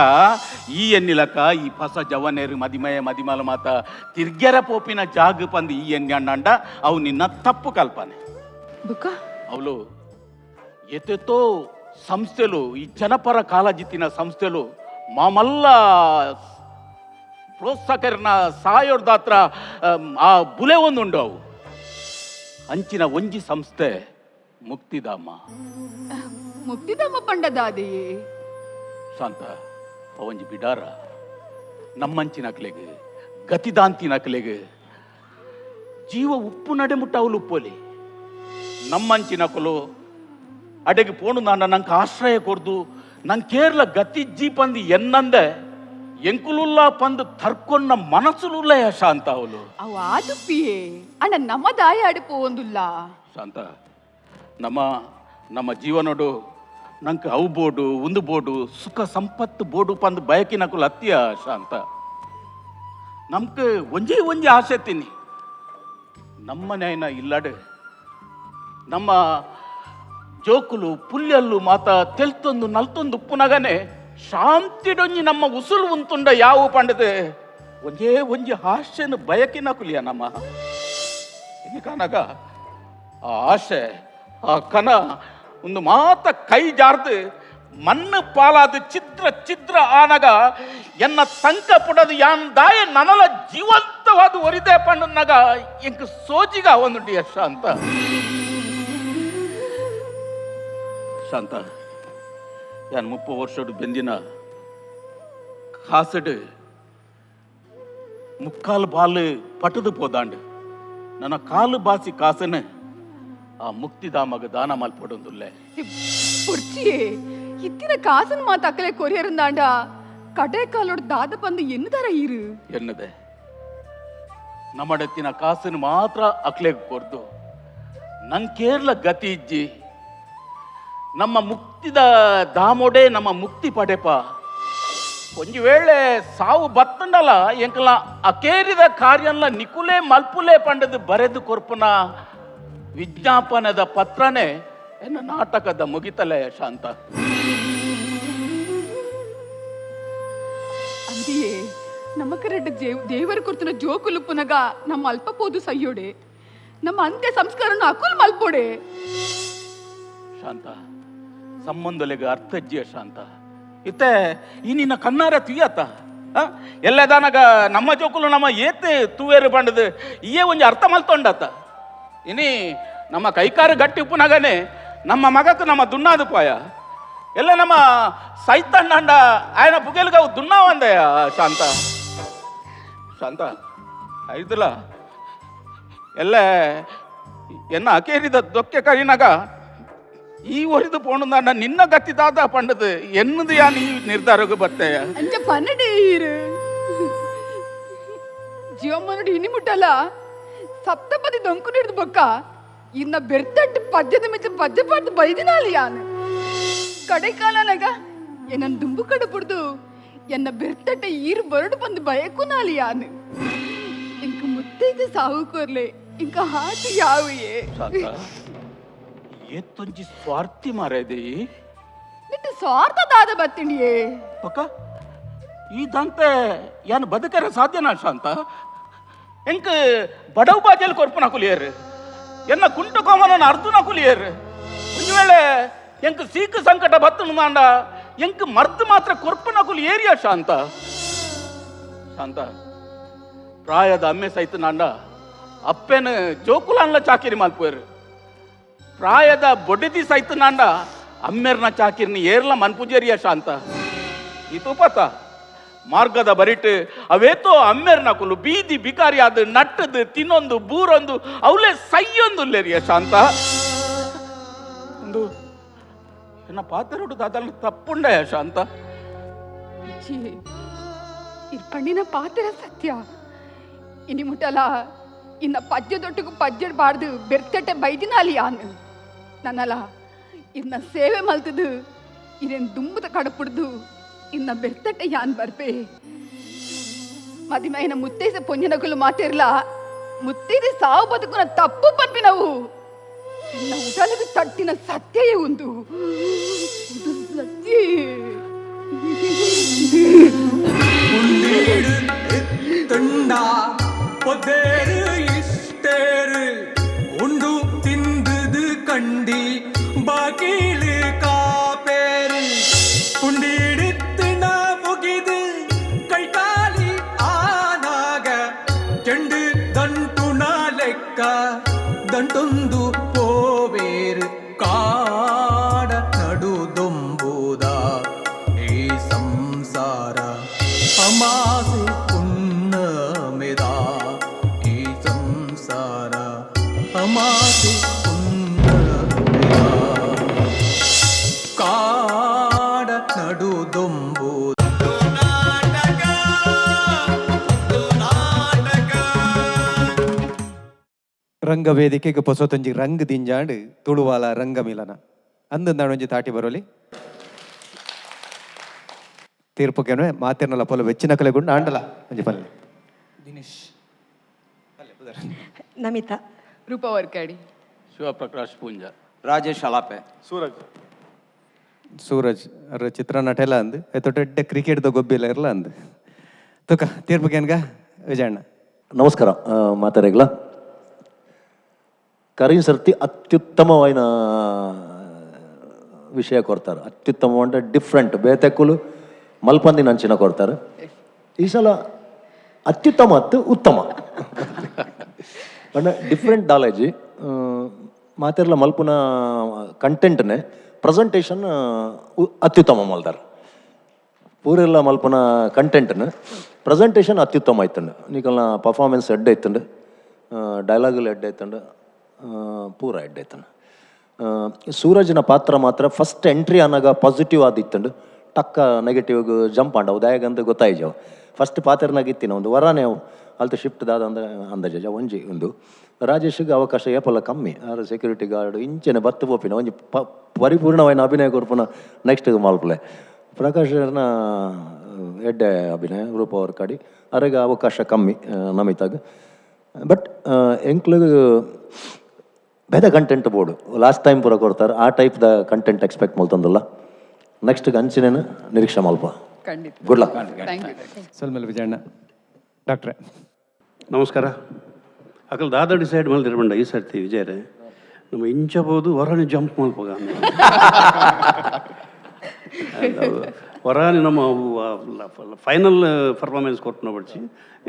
ಈ ಎನ್ನಿಲಕ ಈ ಹೊಸ ಜವನೇರು ಮದಿಮಾಲ ಮಾತ ತಿರ್ಗ್ಯಾರ ಪೋಪಿನ ಜಾಗ ಪಂದು ಈ ಎಣ್ಣೆ ಅಂಡ ಅವು ನಿನ್ನ ತಪ್ಪು ಕಲ್ಪನೆ ಬುಕ್ಕ ಅವಳು ಎತೆತೋ ಸಂಸ್ಥೆಲು ಈ ಜನಪರ ಕಾಳಜಿತ್ತಿನ ಸಂಸ್ಥೆಲು ಮಾಮಲ್ಲ ಪ್ರೋತ್ಸಾಹಕರನ್ನ ಸಾಯೋರ್ದಾತ್ರ ಆ ಬುಲೆ ಒಂದುಂಡು ಅವು ಅಂಚಿನ ಒಂಜಿ ಸಂಸ್ಥೆ ಮುಕ್ತಿಧಾಮ ಮುಕ್ತಿದಮ್ಮ ಪಂಡದಾದೆಯೇ ಶಾಂತ ಅವಂಜಿ ಬಿಡಾರ ನಮ್ಮಂಚಿನಕ್ಲೆಗೆ ಗತಿದಾಂತಿನಕ್ಲೆಗೆ ಜೀವ ಉಪ್ಪು ನಡೆ ಮುಟ್ಟ ಅವಳು ಉಪ್ಪೋಲಿ ನಮ್ಮಂಚಿನಕಲು ಅಡೆಗೆ ಪೋಣು ನಂಗೆ ಆಶ್ರಯ ಕೊಡ್ದು ನಂಗೆ ಕೇರಳ ಗತಿ ಜೀಪಂದು ಎನ್ನಂದೆ ಎಂಕುಲುಲ್ಲ ಪಂದು ತರ್ಕೊನ್ನ ಮನಸ್ಸುಲುಲ್ಲ ಶಾಂತ ಅವಳು ಅವು ಆದುಪ್ಪಿಯೇ ಅಣ್ಣ ನಮ್ಮ ದಾಯ ಆಡಿ ಪೋಂದುಲ್ಲ ಶಾಂತ ನಮ್ಮ ಜೀವನೋಡು ನಂಗೆ ಅವು ಬೋಡು ಒಂದು ಬೋಡು ಸುಖ ಸಂಪತ್ತು ಬೋಡು ಪಂದು ಬಯಕಿನಕುಲು ಅತ್ಯ ಶಾಂತ ನಮ್ಗೆ ಒಂಜಿ ಆಸೆ ತಿನ್ನಿ ನಮ್ಮನೇನ ಇಲ್ಲಡೆ ನಮ್ಮ ಜೋಕುಲು ಪುಲ್ಯಲ್ಲು ಮಾತ ತೆಲ್ತೊಂದು ನಲ್ತೊಂದು ಉಪ್ಪುನಗನೆ ಶಾಂತಿಡೊಂಜಿ ನಮ್ಮ ಉಸುಲು ಉಂತುಂಡ ಯಾವ ಪಂಡದೆ ಒಂಜಿ ಆಶೆನು ಬಯಕಿನಕುಲಿಯ ನಮ್ಮ ಕಾನಾಗ ಆ ಆಶೆ ಆ ಕನ ಒಂದು ಮಾತ ಕೈ ಜಾರ್ದು ಮಣ್ಣು ಪಾಲಾದ ಚಿತ್ರ ಆನಗ ಎನ್ನ ತಂಕ ಪುಡದು ಯಾನ್ ದಾಯ ನನಲ ಜೀವಂತವಾದ ಒರಿದೆ ಪಂಡನಾಗ ಎಂಕ್ ಸೋಜಿಗ ಒಂದು ಶಾಂತ ಶಾಂತ ಯಾನ್ 30 ವರ್ಷಡು ಬೆಂದಿನ ಕಾಸಡು ಮುಕ್ಕಾಲು ಬಾಲು ಪಟದು ಪೋದಾಂಡು ನನ್ನ ಕಾಲು ಬಾಸಿ ಕಾಸನ ಆ ಮುಕ್ತಿಧಾಮಗ ದಾನ ಮಲ್ಪಡೊಂದುಲ್ಲೆ ಪುರ್ಚಿಯೇ ಇತ್ತಿನ ಕಾಸನ್ ಮಾತು ಅಕ್ಕಲೆ ಕೊರಿಯರಂದಾಂಡ ಕಡೆ ಕಾಲೋಡ್ ದಾದ ಬಂದು ಎನ್ನದಾರ ಇರು ಎನ್ನದೆ ನಮ್ಮಡೆತ್ತಿನ ಕಾಸನ್ನು ಮಾತ್ರ ಅಕ್ಲೆಗೆ ಕೊರ್ದು ನಂಗೆ ಕೇರಳ ಗತಿ ಇಜ್ಜಿ ನಮ್ಮ ಮುಕ್ತಿದ ದಾಮೋಡೆ ನಮ್ಮ ಮುಕ್ತಿ ಪಡೆಪ ಒಂಜಿ ವೇಳೆ ಸಾವು ಬತ್ತಂಡಲ್ಲ ಎಂಕಲ ಅಕೇರಿದ ಕಾರ್ಯಲ್ಲ ನಿಕುಲೆ ಮಲ್ಪುಲೆ ಪಂಡದು ಬರೆದು ಕೊರ್ಪುನ ವಿಜ್ಞಾಪನದ ಪತ್ರನೇ ಎನ್ನ ನಾಟಕದ ಮುಗಿತಲೆ ಶಾಂತ ಅಂದಿಯೇ ನಮಕರೆಡ್ಡ ದೇವರ ಕೊರ್ತನ ಜೋಕುಲು ಪುನಗ ನಮ್ಮ ಅಲ್ಪ ಪೋದು ಸಯ್ಯೋಡೆ ನಮ್ಮ ಅಂತ್ಯ ಸಂಸ್ಕಾರನ ಅಕುಲ್ ಮಲ್ಪೋಡೆ ಶಾಂತ ಸಂಬಂಧಲೆಗೆ ಅರ್ಥಜ್ಜಿಯ ಶಾಂತ ಇತ್ತೆ ಈ ನಿನ್ನ ಕಣ್ಣಾರ ತುಯ್ಯತ್ತ ಎಲ್ಲದಾನಾಗ ನಮ್ಮ ಜೋಕುಲು ನಮ್ಮ ಏತೆ ತೂವೇರು ಬಂಡದು ಈಯೇ ಒಂಜಿ ಅರ್ಥ ಮಲ್ತೊಂಡತ್ತ ಇನಿ ನಮ್ಮ ಕೈಕಾರ ಗಟ್ಟಿ ಉಪ್ಪುನಾಗನೆ ನಮ್ಮ ಮಗಕ್ಕೆ ನಮ್ಮ ದುನ್ನಾದು ಪಾಯ ಎಲ್ಲ ನಮ್ಮ ಸೈತಣ್ಣ ఆయన ಬುಗೆಲ್ಗ ದುನ್ನಾವಂದಯ ಶಾಂತ ಶಾಂತ ಐದಲ್ಲ ಎಲ್ಲ ಎನ್ನ ಅಕೇರಿದ ದೊಕ್ಕೆ ಕರಿನಾಗ ಈ ಒರಿದು ಪೋಣದ ನಿನ್ನ ಗತ್ತಿದಾದ ಪಂಡದು ಎನ್ನದು ಯಾ ನೀ ನಿರ್ಧಾರಕ್ಕೆ ಬರ್ತೇಯ ಅಂಚ ಪನ್ನಡೆ ಇರು ಜೀವಮ್ಮನುಡು ಇನಿ ಮುಟ್ಟಲ್ಲ ಸಪ್ತಪದಿ ದೊಂಕು ಹಿಡಿದು ಬೊಕ್ಕ ಇನ್ನ ಬೆರ್ತಟ್ಟು ಪದ್ಯದ ಮಿಚ್ಚ ಪದ್ಯ ಪಾಡ್ದು ಬೈದಿನಾಲಿ ಯಾನು ಕಡೆ ಕಾಲನಾಗ ಎನ್ನ ದುಂಬು ಕಡೆ ಪುಡ್ದು ಎನ್ನ ಬೆರ್ತಟ್ಟ ಈರು ಬರಡು ಬಂದು ಬಯಕು ನಾಲಿ ಯಾನು ಇಂಕ ಮುತ್ತೈದು ಸಾವು ಕೋರ್ಲೆ ಇಂಕ ಹಾಟು ಯಾವಯೇ ಏತ್ತೊಂಜಿ ಸ್ವಾರ್ಥಿ ಮಾರೇದಿ ನಿಟ್ಟು ಸ್ವಾರ್ಥದಾದ ಬತ್ತಿಣಿಯೇ ಪಕ್ಕ ಈ ದಂತೆ ಯಾನು ಬದುಕರ ಸಾಧ್ಯನಾ ಶಾಂತ ಎಂಕ ಬಡವು ಬಾಜಲ್ ಕೊರ್ಪುನ ಕುಲಿಯರು ಎನ್ನ ಕುಂಟ ಕೋಮನ ಅರ್ಧುನ ಕುಲಿಯರು ಒಂದು ವೇಳೆ ಎಂಕ ಸೀಕ ಸಂಕಟ ಬತ್ತನು ಮಾಂಡ ಎಂಕ ಮರ್ದು ಮಾತ್ರ ಕೊರ್ಪುನ ಕುಲಿ ಏರಿಯಾ ಶಾಂತ ಶಾಂತ ಪ್ರಾಯದ ಅಮ್ಮೆ ಸಹಿತ ನಾಂಡ ಅಪ್ಪೆನ ಜೋಕುಲನ್ಲ ಚಾಕಿರಿ ಮಲ್ಪುವೆರು. ಪ್ರಾಯದ ಬೊಡಿತಿ ಸಹಿತ ನಾಂಡ ಅಮ್ಮೆರ್ನ ಚಾಕಿರ್ನಿ ಏರ್ಲ ಮನ್ಪುಜೇರಿಯ ಶಾಂತ ಇದು ಪತ ಮಾರ್ಗದ ಬರಿಟ್ ಅವೇತೋ ಅಮ್ಮೆರ್ನ ಕುಲು ಬೀದಿ ಬಿಕಾರಿ ಅದು ನಟ್ಟದು ತಿನ್ನೊಂದು ಬೂರೊಂದು ಅವಲೇ ಸೈಯೊಂದು ಲೇರಿಯ ಶಾಂತ ಒಂದು ಎನ್ನ ಪಾತೆರುಡು ದಾದಲ್ಲ ತಪ್ಪುಂಡ ಶಾಂತ ಛೀ, ಇದು ಪಣ್ಣಿನ ಪಾತ್ರ ಸತ್ಯ ಇನಿ ಮುಟ್ಟಲ ಇನ್ನ ಪದ್ಯದೊಟ್ಟಿಗೂ ಪದ್ಯಡ್ಬಾರ್ದು ಬೆರ್ತಟ್ಟೆ ಬೈದಿನಾಲಿ ಯಾನು ನನ್ನಲ್ಲ ಇನ್ನ ಸೇವೆ ಮಲ್ತದು ಇದೇನು ದುಂಬದ ಕಡಪುಡ್ದು ಇನ್ನ ಬೆರ್ತಟ್ಟೆ ಯಾನ್ ಬರ್ಪೆ ಮದಿಮೈನ ಮುತ್ತೈಸ ಪೊಂಜನಕಲು ಮಾತಿರ್ಲ ಮುತ್ತೈದೆ ಸಾವು ಬದುಕುನ ತಪ್ಪು ಪನ್ಪಿನವು ಇನ್ನ ಉಡಲಿಗೆ ತಟ್ಟಿನ ಸತ್ಯಯೇ ಒಂದು ಇದು ಸತ್ಯ ഉള്ളീട് എത്തണ്ട പൊതേര് ഇഷ്ടേര് ഉണ്ടു തിന്തത് കണ്ടി ബാക്കിയില് കാപ്പേര് കുണ്ടീടിത്തിന മുകിത് കൈകാലി ആനാക ചെണ്ട് ದಂಟುನ ಲೆಕ್ಕ ದಂಟೊಂದು ಪೋವೇರು ಕಾಡ ನಡುದೊಂಬುದ ಈ ಸಂಸಾರ ಅಮಾಸೆ ಪುಣ್ಯಮೆದ ಈ ಸಂಸಾರ ಅಮಾಸೆ ಪುಣ್ಯಮೆದ ಕಾಡ ನಡುದೊಂಬುದ ರಂಗವೇದಿಕೆಗೆ ಪೊಸೊತೊಂಜಿ ರಂಗ್ ದಿಂಜಾಂಡ್ ತುಳುವಾಲ ರಂಗ ಮಿಲನ ಅಂದು ನಾಡೊಂಜಿ ತಾಟಿ ಬರೋಲಿ ತೀರ್ಪುಗೆನೆ ಮಾತಿರ್ನಲ್ಲ ಪೊಲ ವೆಚ್ಚಿನ ಕಲೆಗುಂಡು ಆಂಡಲ ಒಂಜಿ ಪಲ್ಲೆ ದಿನೇಶ್ ನಮಿತಾ ರೂಪ ವರ್ಕಾಡಿ ಶಿವಪ್ರಕಾಶ್ ಪೂಂಜ ರಾಜೇಶ್ ಅಲಾಪೆ ಸೂರಜ್ ಸೂರಜ್ ಅರ ಚಿತ್ರನಟ ಎಲ್ಲ ಅಂದು ಎತ್ತೊಟ್ಟೆ ಕ್ರಿಕೆಟ್ದ ಗೊಬ್ಬಿಲ್ಲ ಇರಲ್ಲ ಅಂದು ತುಕ ತೀರ್ಪುಗೆನ್ಗ ವಿಜಯಣ್ಣ ನಮಸ್ಕಾರ ಮಾತಾರೆಗ್ಲ ಕರೀನ್ ಸರ್ತಿ ಅತ್ಯುತ್ತಮವಾದ ವಿಷಯ ಕೊಡ್ತಾರೆ. ಅತ್ಯುತ್ತಮ ಅಂದರೆ ಡಿಫ್ರೆಂಟ್ ಬೇತೆಕ್ಕುಲು ಮಲ್ಪಂದಿ ನಂಚಿನ ಕೊಡ್ತಾರೆ. ಈ ಸಲ ಅತ್ಯುತ್ತಮ ಅತ್ತು ಉತ್ತಮ ಅಂದರೆ ಡಿಫ್ರೆಂಟ್ ನಾಲೆಜಿ ಮಾತೆರ್ಲ ಮಲ್ಪುನ ಕಂಟೆಂಟ್ನೇ ಪ್ರೆಸೆಂಟೇಷನ್ ಅತ್ಯುತ್ತಮ ಮಲ್ದಾರೆ. ಪೂರೆಲ್ಲ ಮಲ್ಪುನ ಕಂಟೆಂಟ್ನ ಪ್ರೆಸೆಂಟೇಷನ್ ಅತ್ಯುತ್ತಮ ಆಯ್ತಂಡು. ನೀಕಲ್ನ ಪರ್ಫಾರ್ಮೆನ್ಸ್ ಎಡ್ಡೆ ಆಯ್ತಂಡು, ಡೈಲಾಗುలు ಎಡ್ಡೆ ಆಯ್ತಂಡು, ಪೂರ ಎಡ್ಡೆ ಆಯ್ತಂಡು. ಸೂರಜ್ನ ಪಾತ್ರ ಮಾತ್ರ ಫಸ್ಟ್ ಎಂಟ್ರಿ ಅನ್ನಾಗ ಪಾಸಿಟಿವ್ ಆದಿತ್ತಂಡು, ಟಕ್ಕ ನೆಗೆಟಿವ್ ಜಂಪ್ ಆಂಡ ಉದಾಯಗಂತ ಗೊತ್ತಾಯ್ಜವು. ಫಸ್ಟ್ ಪಾತ್ರನಾಗ ಇತ್ತಿನ ಒಂದು ವರಾನೇ ಅವು ಅಲ್ತು ಶಿಫ್ಟ್ ದಾದ ಅಂದ ಅಂದಾಜ ಒಂಜಿ ಒಂದು ರಾಜೇಶ್ಗೆ ಅವಕಾಶ ಏಪಲ್ಲ ಕಮ್ಮಿ. ಆರು ಸೆಕ್ಯೂರಿಟಿ ಗಾರ್ಡ್ ಇಂಚೆನೆ ಬತ್ತು ಪೋಪಿನ ಒಂಜಿ ಪರಿಪೂರ್ಣವಾದ ಅಭಿನಯ ಕೊರ್ಪುನ ನೆಕ್ಸ್ಟ್ ಮಲ್ಪಲೆ. ಪ್ರಕಾಶ್ನ ಎಡ್ಡೆ ಅಭಿನಯ ರೂಪ ಅವ್ರ ಕಡೆ ಅರೆಗ ಅವಕಾಶ ಕಮ್ಮಿ ನಮಿತಾಗ. ಬಟ್ ಎಂಕ್ಲಿಗೆ ಬೇದ ಕಂಟೆಂಟ್ ಬೋರ್ಡು ಲಾಸ್ಟ್ ಟೈಮ್ ಪೂರ ಕೊಡ್ತಾರೆ. ಆ ಟೈಪ್ದ ಕಂಟೆಂಟ್ ಎಕ್ಸ್ಪೆಕ್ಟ್ ಮಾಡ್ತಂದಲ್ಲ. ನೆಕ್ಸ್ಟ್ ಅಂಚಿನೇನು ನಿರೀಕ್ಷೆ ಮಲ್ಪ. Good luck. ಸಲ್ಮೇಲೆ ವಿಜಯಣ್ಣ. ಡಾಕ್ಟ್ರೆ ನಮಸ್ಕಾರ. ಅಕಲ್ ದಾದ ಡಿಸೈಡ್ ಮಲ್ದಿರ್ಬಂಡ ಈ ಸರ್ತಿ ವಿಜಯರೇ ನಮ್ಮ ಇಂಚಬಹುದು ಹೊರನೆ ಜಂಪ್ ಮಲ್ಪಗ ಹೊರಾನಿ ನಮ್ಮ ಫೈನಲ್ ಪರ್ಫಾರ್ಮೆನ್ಸ್ ಕೊಟ್ಟು ಬಡ್ಸಿ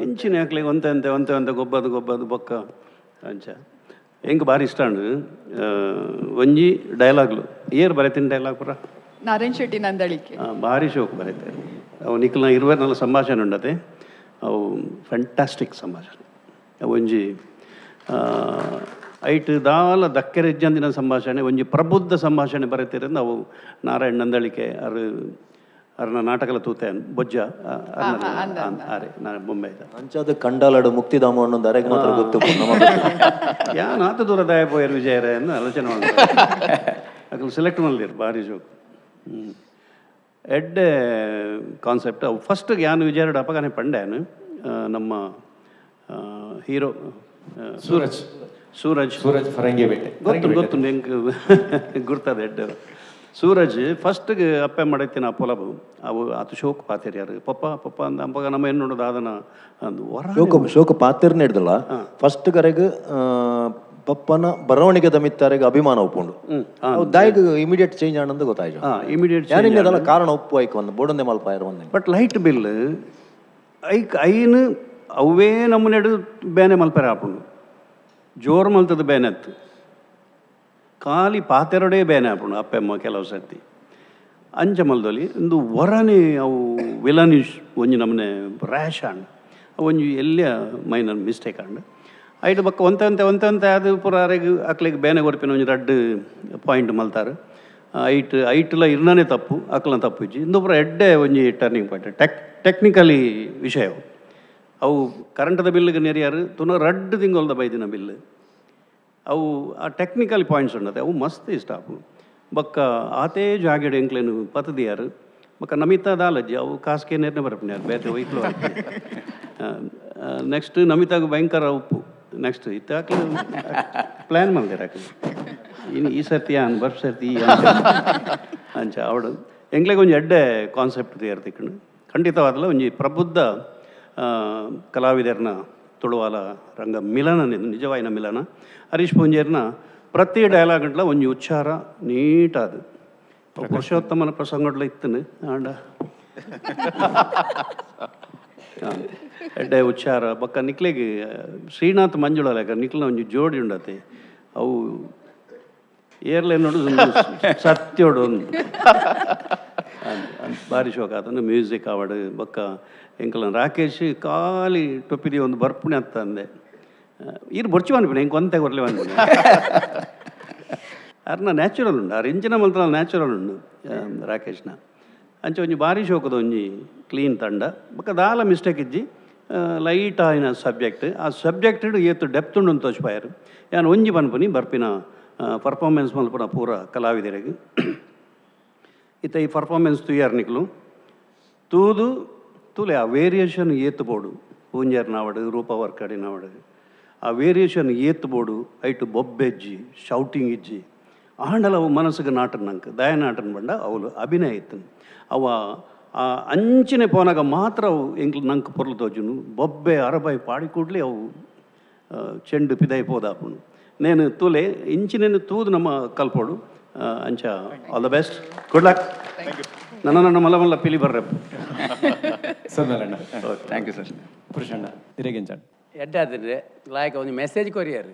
ಇಂಚಿನ ಹಾಕ್ಲಿಕ್ಕೆ ಒಂತೆ ಗೊಬ್ಬದು ಬೊಕ್ಕ ಅಂಚ ಹೆಂಗೆ ಭಾರಿ ಇಷ್ಟ ಅಂಡು ಒಂಜಿ ಡೈಲಾಗ್ಲು ಏರ್ ಬರೀತೀನಿ ಡೈಲಾಗ್ ಪುರ ನಾರಾಯಣ್ ಶೆಟ್ಟಿ ನಂದಳಿಕೆ ಭಾರಿ ಶೋಕ್ ಬರೀತಾರೆ ಅವು ನಿಖಲ್ನ 24 ಸಂಭಾಷಣೆ ಉಂಡತೆ. ಅವು ಫ್ಯಾಂಟಾಸ್ಟಿಕ್ ಸಂಭಾಷಣೆ. ಅವು ಒಂಜಿ ಐಟ್ ದಾಲ ದಕ್ಕೆರೆಜ್ಜಂದಿನ ಸಂಭಾಷಣೆ ಒಂಜಿ ಪ್ರಬುದ್ಧ ಸಂಭಾಷಣೆ ಬರೀತಿರಂದು ಅವು ನಾರಾಯಣ್ ನಂದಳಿಕೆ ಅರ್ನ ನಾಟಕಲ ತೂತೆ ಬೊಜ್ಜ ಅರೆ ನಾನು ಬೊಂಬೈದ ಅಂಚಾದ ಕಂಡಾಲಡು ಮುಕ್ತಿಧಾಮ ಅನ್ನೊಂದು ಅರೆಗೆ ಮಾತ್ರ ಗೊತ್ತು. ಯಾ ನಾತ ದೂರ ದಾಯ ಪೋಯರ್ ವಿಜಯರೇ ಎಂದು ಆಲೋಚನೆ ಮಾಡಿ ಅಕಲ್ ಸೆಲೆಕ್ಟ್ ಮಾಡಲಿರು ಭಾರಿ ಜೋಕ್. ಎಡ್ಡೆ ಕಾನ್ಸೆಪ್ಟ್ ಅವು ಫಸ್ಟ್ಗೆ ಯಾನು ವಿಜಯರಡು ಅಪಗಾನೆ ಪಂಡ್ಯಾನು ನಮ್ಮ ಹೀರೋ ಸೂರಜ್ ಫರಂಗಿ ಬೇಟೆ ಗೊತ್ತು ಹೆಂಗೆ ಗುರ್ತದೆ ಎಡ್ಡೆ ಸೂರಜ್ ಫಸ್ಟ್ಗೆ ಅಪ್ಪೆ ಮಾಡೈತಿನ ಪೊಲಬು ಅವು ಆತು ಶೋಕ್ ಪಾತಿರಿ ಯಾರು ಪಪ್ಪ ಅಂದ ಅಂಬಾಗ ನಮ್ಮ ಏನು ನೋಡೋದು ಅದನ್ನ ಶೋಕ ಪಾತಿರ್ನ ಹಿಡ್ದಲ್ಲ ಫಸ್ಟ್ ಕರೆಗೆ ಪಪ್ಪನ ಬರವಣಿಗೆ ಮಿತ್ತಾರೆಗೆ ಅಭಿಮಾನ ಒಪ್ಪುಂಡು ದಾಯಿಗ್ ಇಮಿಡಿಯೇಟ್ ಚೇಂಜ್ ಆನಂದ ಗೊತ್ತಾಯ್ತು. ಇಮಿಡಿಯೇಟ್ ಕಾರಣ ಒಪ್ಪು ಆಯ್ಕೆ ಒಂದು ಬೋಡಂದೆ ಮಲ್ಪ ಬಟ್ ಲೈಟ್ ಬಿಲ್ ಐನು ಅವೇ ನಮ್ಮನೆಡು ಬೇನೆ ಮಲ್ಪೆರೆ ಆಪುಂಡು ಜೋರು ಮಲ್ತದ ಬೇನೆ ಅತ್ತು ಖಾಲಿ ಪಾತೆರಡೇ ಬೇನೆ ಆಪುಂಡು ಅಪ್ಪೆಮ್ಮ ಕೆಲವು ಸರ್ತಿ ಅಂಚ ಮಲ್ದೊಲಿ ಒಂದು ಹೊರನೇ ಅವು ವಿಲನಿಶ್ ಒಂಜಿ ನಮ್ಮನೆ ರ್ಯಾಶ್ ಆಂಡ್ ಒಂಜಿ ಎಲ್ಲಿಯ ಮೈನರ್ ಮಿಸ್ಟೇಕ್ ಆಂಡ್ ಐಟು ಬಕ್ಕ ಒಂತೆ ಅದು ಪುರಾರೆಗೆ ಅಕ್ಲಿಗೆ ಬೇನೆ ಕೊರ್ಪಿನ ಒಂಜಿ ರಡ್ಡು ಪಾಯಿಂಟ್ ಮಲ್ತಾರೆ ಐಟ್ಲ ಇರ್ನೇ ತಪ್ಪು ಅಕ್ಲ ತಪ್ಪು ಇಜ್ಜಿ ಇಂದು ಪುರ ಎಡ್ಡೆ ಒಂಜಿ ಟರ್ನಿಂಗ್ ಪಾಯಿಂಟ್ ಟೆಕ್ನಿಕಲಿ ವಿಷಯ ಅವು ಕರೆಂಟದ ಬಿಲ್ಗೆ ನೆರಿಯಾರು ತುನ ರಡ್ಡು ತಿಂಗೊಲ್ದ ಬೈದಿನ ಬಿಲ್ ಅವು ಆ ಟೆಕ್ನಿಕಲ್ ಪಾಯಿಂಟ್ಸ್ ಉಂಡತೆ ಅವು ಮಸ್ತ್ ಇಷ್ಟ ಆಪು ಬಕ್ಕ ಆತೇ ಜಾಗೆಡ್ ಎಂಕ್ಲೇನು ಪತದಿಯಾರು ಬಕ್ಕ ನಮಿತಾ ದಾಲಜ್ಜಿ ಅವು ಕಾಸ್ಕೆ ನೇರ್ನೆ ಬರಪ್ನ್ಯಾರು ಬೇತೆ ಒಯ್ಕ್ಲು ನೆಕ್ಸ್ಟ್ ನಮಿತಾಗ ಭಯಂಕರ ಉಪ್ಪು ನೆಕ್ಸ್ಟ್ ಇತ್ತಾಕ್ಲು ಪ್ಲ್ಯಾನ್ ಮಾಡ್ತಾರೆ ಹಾಕಿ ಇನ್ನು ಈ ಸರ್ತಿ ಬರ್ಫ್ ಸರ್ತಿ ಅಂಚ ಅವಡು ಎಂಕ್ಲೆಗೆ ಒಂಜಿ ಎಡ್ಡೆ ಕಾನ್ಸೆಪ್ಟ್ ತಯಾರು ತಿಕ್ಕಂಡು ಖಂಡಿತವಾದಲ್ಲ ಒಂಜಿ ಪ್ರಬುದ್ಧ ಕಲಾವಿದರ್ನ ತುಳುವಾಲ ರಂಗ ಮಿಲನ ನಿಜವಾಯಿನ ಮಿಲನ ಹರೀಶ್ ಪೂಂಜೇರ್ನ ಪ್ರತಿ ಡೈಲಾಗ್ ಗಂಟ್ಲ ಒಂಜಿ ಉಚ್ಚಾರ ನೀಟಾದ ಪುರುಷೋತ್ತಮನ ಪ್ರಸಂಗಡ್ಲ ಇತ್ತನು ಆಂಡ ಎಡ್ಡೆ ಉಚ್ಚಾರ ಬಕ್ಕ ನಿಕ್ಲೆಗೆ ಶ್ರೀನಾಥ್ ಮಂಜುಳ ಲೆಕ್ಕ ನಿಕ್ಲನ ಒಂಜಿ ಜೋಡಿ ಉಂಡತೆ ಅವು ಏರ್ಲೆ ನೋಡು ಸತ್ಯೋಡು ಒಂದು ಭಾರಿ ಶೋಕ ಆತಂದು ಮ್ಯೂಸಿಕ್ ಆವಡು ಬೊಕ್ಕ ಎಂಕಲ ರಾಕೇಶ್ ಖಾಲಿ ಟೊಪ್ಪಿದಿ ಒಂದು ಬರ್ಪುಣೆ ಅಂತ ಅಂದೆ ಇರು ಬೊರ್ಚಿ ಅನ್ಪಿನಿ ಹೆಂಗೆ ಒಂತೆ ಕೊರಲಿ ಅನ್ಪಿನಿ ಅರ್ನ ನ್ಯಾಚುರಲ್ ಉಂಡು ಆ ಇಂಚಿನ ಮಲ್ತನ ನ್ಯಾಚುರಲ್ ಉಂಡು ರಾಕೇಶ್ನ ಅಂಚೆ ಒಂಜಿ ಭಾರಿ ಶೋಕದ ಒಂಜಿ ಕ್ಲೀನ್ ತಂಡ ಬೊಕ್ಕ ದಾಲ ಮಿಸ್ಟೇಕ್ ಇಜ್ಜಿ ಲೈಟ್ ಆಯ್ನ ಸಬ್ಜೆಕ್ಟ್ ಆ ಸಬ್ಜೆಕ್ಟ್ ಏತು ಡೆಪ್ತ್ ಉಂಡು ಅಂತ ತೋಚ್ಪಾಯರು ಯಾನು ಒಂಜಿ ಪನ್ಪನಿ ಬರ್ಪಿನ ಪರ್ಫಾರ್ಮೆನ್ಸ್ ಮಲ್ಪನ ಪೂರ ಕಲಾವಿದರಿಗೆ ಇತ್ತ ಈ ಪರ್ಫಾರ್ಮೆನ್ಸ್ ತುಯ್ಯಾರ್ನಿಕ್ಲು ತೂದು ತೂಲೆ ಆ ವೇರಿಯೇಷನ್ ಏತು ಬೋಡು ಪೂಂಜರ್ನಾವಡು ರೂಪ ವರ್ಕಡಿನವಡು ಆ ವೇರಿಯೇಷನ್ ಏತು ಬೋಡು ಐಟು ಬೊಬ್ಬೆಜ್ಜಿ ಶೌಟಿಂಗ್ ಇಜ್ಜಿ ಆಂಡಲ ಅವು ಮನಸ್ಸಿಗೆ ನಾಟನ್ ನಂಗೆ ದಯ ನಾಟನ್ ಬಂಡ ಅವಳು ಅಭಿನಯ ಇತ್ತನು ಅವ ಆ ಅಂಚಿನ ಪೋನಾಗ ಮಾತ್ರ ಅವು ಎಂಕ್ಲು ನಂಗೆ ಪೊರ್ಲು ತೋಜುನು ಬೊಬ್ಬೆ ಅರಬೈ ಪಾಡಿ ಕೂಡ್ಲಿ ಅವು ಚೆಂಡು ಪಿದೈ ಪೋದಾಪುನು నేను తూలే ఇంచినేನು తూదు ನಮ್ಮ ಕಲ್ಪೋಡು ಅಂಚ all the best good luck ನನ್ನ ಮಲ್ಲ ಪಿಲಿ ಬರ್ರೆ ಸರ್ ಮೇಲಣ್ಣ ಥ್ಯಾಂಕ್ ಯು ಸರ್ ಪುರುಷಣ್ಣ ತಿರುಗಿಂಚಣ್ಣ ಎಡ್ಡಾದ್ರೆ ಲಾಯ್ಕ ಒಂದು ಮೆಸೇಜ್ ಕೊರಿಯರು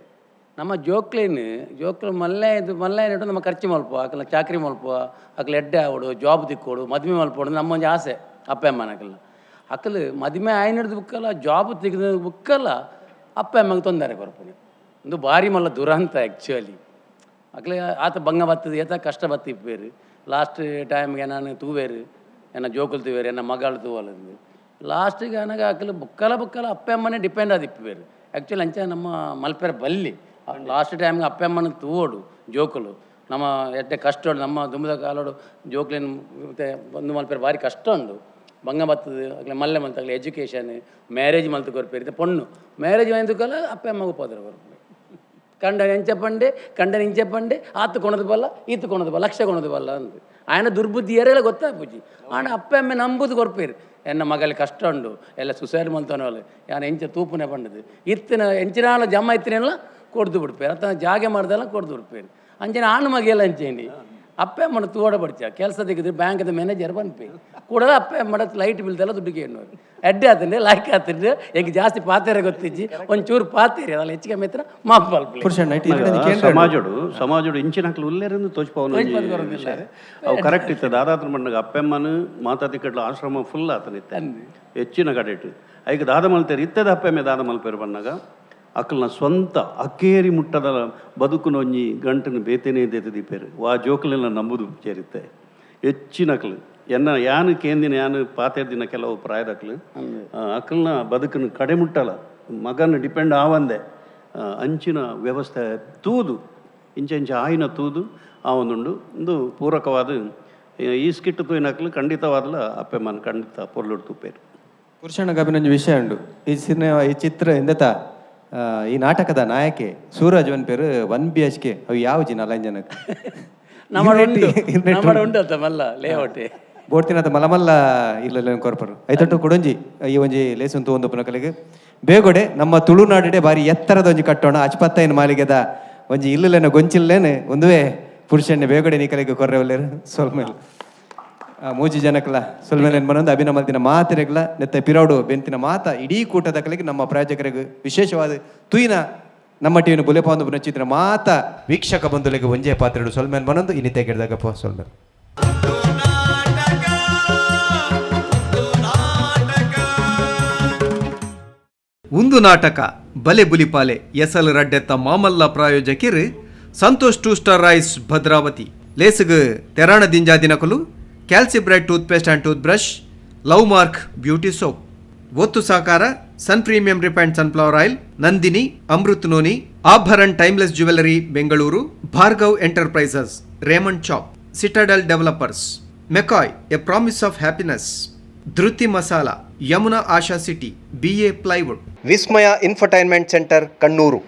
ನಮ್ಮ ಜೋಕ್ಲು ಮಲ್ಲೆ ಇಟ್ಟು ನಮ್ಮ ಖರ್ಚು ಮಲ್ಪ ಅಕ್ಕಲ ಚಾಕ್ರಿ ಮಲ್ಪ ಅಕ್ಕಲ ಎಡ್ಡೆ ಆವಡು ಜಾಬ್ ತಿಕ್ಕೋಡು ಮದುವೆ ಮಲ್ಪೋಡು ನಮ್ಮ ಒಂದು ಆಸೆ ಅಪ್ಪ ಅಮ್ಮನಕ್ಕಲ್ಲ ಅಕ್ಕಲು ಮದುವೆ ಆಯ್ನಡ್ದು ಬುಕ್ಕಲ್ಲ ಜಾಬ್ ತೆಗೆದ ಬುಕ್ಕಲ್ಲ ಅಪ್ಪ ಅಮ್ಮಗೆ ತೊಂದರೆ ಕೊರಪನೆ ಒಂದು ಭಾರಿ ಮಲ್ಲ ದುರಂತ ಆ್ಯಕ್ಚುಲಿ ಅಕ್ಲೆ ಆತ ಭಂಗ ಬತ್ತದು ಏತ ಕಷ್ಟ ಬತ್ತಿಪ್ಪೇರು ಲಾಸ್ಟ್ ಟೈಮ್ಗೆ ನಾನು ತೂವೇರು ಎನ್ನ ಜೋಕುಲು ತೂವೇರು ಎನ್ನ ಮಗಳು ತೂವಲಂದು ಲಾಸ್ಟಿಗೆ ನನಗೆ ಅಕ್ಕಲು ಬುಕ್ಕಲ ಅಪ್ಪ ಅಮ್ಮನೇ ಡಿಪೆಂಡ್ ಆದಿಪ್ಪೇರು ಆ್ಯಕ್ಚುಲಿ ಅಂಚ ನಮ್ಮ ಮಲ್ಪೆರ ಬಲ್ಲಿ ಲಾಸ್ಟ್ ಟೈಮ್ಗೆ ಅಪ್ಪ ಅಮ್ಮನ ತೂವೋಡು ಜೋಕುಲು ನಮ್ಮ ಎಡ್ಡೆ ಕಷ್ಟ ಉಂಡು ನಮ್ಮ ದುಂಬದ ಕಾಲೋಡು ಜೋಕ್ಲೇನು ಮತ್ತೆ ಒಂದು ಮಲ್ಪೆರ ಭಾರಿ ಕಷ್ಟ ಉಂಡು ಭಂಗ ಬತ್ತದು ಅಕ್ಲೆ ಮಲ್ಲೆ ಮಲ್ತಗ್ಲೆ ಎಜುಕೇಷನ್ ಮ್ಯಾರೇಜ್ ಮಲ್ತು ಕೊರ್ಪೇರಿ ಪೊಣ್ಣು ಮ್ಯಾರೇಜ್ ಮೈಂದುಕಲ್ಲ ಅಪ್ಪ ಅಮ್ಮಗೂ ಹೋದ್ರೆ ಕೊರ್ಪೆ ಕಂಡನ ಇಂಚೆ ಪಂಡೆ ಆತು ಕೊಣದು ಬಲ್ಲ ಈತು ಕೊಣದು ಬಲ್ಲ ಲಕ್ಷ ಕೊಣದು ಬಲ್ಲ ಅಂದು ఆయన ದುರ್ಬುದ್ಧಿ ಏರೆಲ್ಲ ಗೊತ್ತಾಗ್ಪುಜಿ ಆಣ ಅಪ್ಪ ಅಮ್ಮೆ ನಂಬುದು ಕೊರ್ಪೇರು ಎನ್ನ ಮಗಲಿ ಕಷ್ಟ ಉಂಡು ಎಲ್ಲ ಸುಸೈಡ್ ಮಲ್ತನವಲ್ಲ ಯಾನ ಎಂಚ ತೂಪುನೆ ಪಂಡದು ಇತ್ತಿನ ಎಂಚಿನಾಳ ಜಮ್ಮ ಇತ್ತಿನೆಲ್ಲ ಕೊಡ್ದು ಬಿಡ್ಪೇರು ಅತ್ತ ಜಾಗೆ ಮಾಡ್ದೆಲ್ಲ ಕೊಡ್ದು ಬಿಡ್ಪೇರು ಅಂಚಿನ ಆಣು ಮಗೆಲ್ಲ ಅಂಚೇನಿ ಅಪ್ಪ ಅಮ್ಮನ ತೂಡ ಬಡ್ಚ ಕೆಲಸ ತೆಗೆದು ಬ್ಯಾಂಕದ ಮ್ಯಾನೇಜರ್ ಬಂದ್ಪೇ ಕೂಡಲ ಅಪ್ಪ ಅಮ್ಮಡ ಲೈಟ್ ಬಿಲ್ದೆಲ್ಲ ದುಡ್ಡಿಗೆ ಎನ್ನುವರು ಎಡ್ಡೆ ಆತಂದ್ರೆ ಲೈಕ್ ಆತಂದ್ರೆ ಈಗ ಜಾಸ್ತಿ ಪಾತೆರೆ ಗೊತ್ತಿಜ್ಜಿ ಒಂಚೂರು ಪಾತೆರೆ ಅದಲ್ಲ ಹೆಚ್ಚಿಗೆ ಮೆತ್ರ ಮಾಪ್ ಸಮಾಜೋಡು ಇಂಚಿನಕ್ಲು ಉಲ್ಲೇರನ್ನು ತೋಚ್ಪವನು ಅವು ಕರೆಕ್ಟ್ ಇತ್ತು ದಾದಾತ್ರ ಮಣ್ಣಗೆ ಅಪ್ಪಮ್ಮನು ಮಾತಾತಿಕಡ್ಲ ಆಶ್ರಮ ಫುಲ್ ಆತನಿತ್ತ ಹೆಚ್ಚಿನ ಕಡೆಟು ಈಗ ದಾದ ಮಲ್ತೇರು ಇತ್ತದ ಅಪ್ಪಮ್ಮೆ ದಾದ ಮಲ್ಪೇರು ಬಂದಾಗ ಅಕ್ಕಲ್ನ ಸ್ವಂತ ಅಕ್ಕೇರಿ ಮುಟ್ಟದ ಬದುಕುನೊಂಜಿ ಗಂಟನ್ನು ಬೇತೇನೆ ದೀಪೇರು ವಾ ಜೋಕಲೆಲ್ಲ ನಂಬುದು ಸೇರಿತ್ತೆ ಹೆಚ್ಚಿನಕ್ಲು ಯಾನು ಕೇಂದಿನ ಯಾನು ಪಾತೇರ್ದಿನ ಕೆಲವು ಪ್ರಾಯದಕ್ಲು ಅಕ್ಕಲ್ನ ಬದುಕನ್ನು ಕಡೆ ಮುಟ್ಟಲ್ಲ ಮಗನ ಡಿಪೆಂಡ್ ಆವಂದೆ ಅಂಚಿನ ವ್ಯವಸ್ಥೆ ತೂದು ಇಂಚೆ ಆಯಿನ ತೂದು ಆ ಒಂದು ಪೂರಕವಾದ ಈ ಸ್ಕಿಟ್ ತೂಯಿನಕ್ಲು ಖಂಡಿತವಾದಲ ಅಪ್ಪೆಮ್ಮನ ಖಂಡಿತ ಪೊರ್ಲುಡು ತೂಪೇರು ಪುರುಷಣ್ಣ ಅಭಿನಂಜು ವಿಷಯ ಉಂಡು ಈ ಚಿತ್ರ ಎಂದತ ಈ ನಾಟಕದ ನಾಯಕಿ ಸೂರಜ್ ಅವನ ಪೇರು 1 BHK ಅವು ಯಾವ ಜಿ 4 ಜನಕ್ಕೆ ಬೋಡ್ತಿನತ ಮಲಮಲ್ಲ ಇಲ್ಲ ಕೊರ್ಪರು ಐತಟ್ಟು ಕೊಡೊಂಜಿ ಈ ಒಂಜಿ ಲೇಸುಂತು ಒಂದು ಪುನಕಲಿಗೆ ಬೇಗೊಡೆ ನಮ್ಮ ತುಳುನಾಡಿಡೆ ಬಾರಿ ಎತ್ತರದ ಒಂಜಿ ಕಟ್ಟೋಣ ಅಚ್ಪತ್ತೈನ ಮಾಲಿಗೆದ ಒಂಜಿ ಇಲ್ಲಲೇನ ಗೊಂಚಿಲ್ಲೇನು ಒಂದುವೇ ಪುರುಷಣ್ಣೆ ಬೇಗೊಡೆ ನೀಕಲಿಗೆ ಕೊರ್ರೆ ಒಲ್ಲೇರು ಸೋಲ್ಮೇಲೆ ಮೂಜಿ ಜನಕ್ಕಲ ಸೊಲ್ಮೇಲೆ ಮನೊಂದು ಅಭಿನಮಲ್ತಿನ ಮಾತಿರೆಗ್ಲ ನೆತ್ತ ಪಿರೋಡು ಬೆಂತಿನ ಮಾತ ಇಡೀ ಕೂಟದ ಕಲೆಗೆ ನಮ್ಮ ಪ್ರಾಯೋಜಕರಿಗೆ ವಿಶೇಷವಾದ ತುಯಿನ ನಮ್ಮ ಟಿವಿನ ಬುಲೆಪಾಂದು ಬುನಚಿತ್ರ ಮಾತ ವೀಕ್ಷಕ ಬಂಧುಗಳಿಗೆ ಒಂಜೇ ಪಾತ್ರೆಡು ಸೊಲ್ಮೇಲೆ ಮನೊಂದು ಇನ್ನಿತೆ ಗೆಡ್ದಾಗಪ್ಪ ಸೊಲ್ಮೇಲೆ ಒಂದು ನಾಟಕ ಬಲೆ ಬುಲಿಪಾಲೆ ಎಸಲ್ ರಡ್ಡೆತ್ತ ಮಾಮಲ್ಲ ಪ್ರಾಯೋಜಕಿರು ಸಂತೋಷ್ 2 ಸ್ಟಾರ್ ರೈಸ್ ಭದ್ರಾವತಿ ಲೇಸುಗು ತೆರಾಣ ದಿಂಜಾದಿನಕಲು Calcibright toothpaste and toothbrush love mark beauty soap ಒತ್ತು ಸಹಕಾರ sun premium refined sunflower oil Nandini Amrut noni Abharan timeless jewellery Bengaluru Bhargav enterprises Raymond ಚಾಪ್ Citadel developers McCoy a promise of happiness Dhriti masala Yamuna Asha city BA plywood Vismaya infotainment centre Kannur.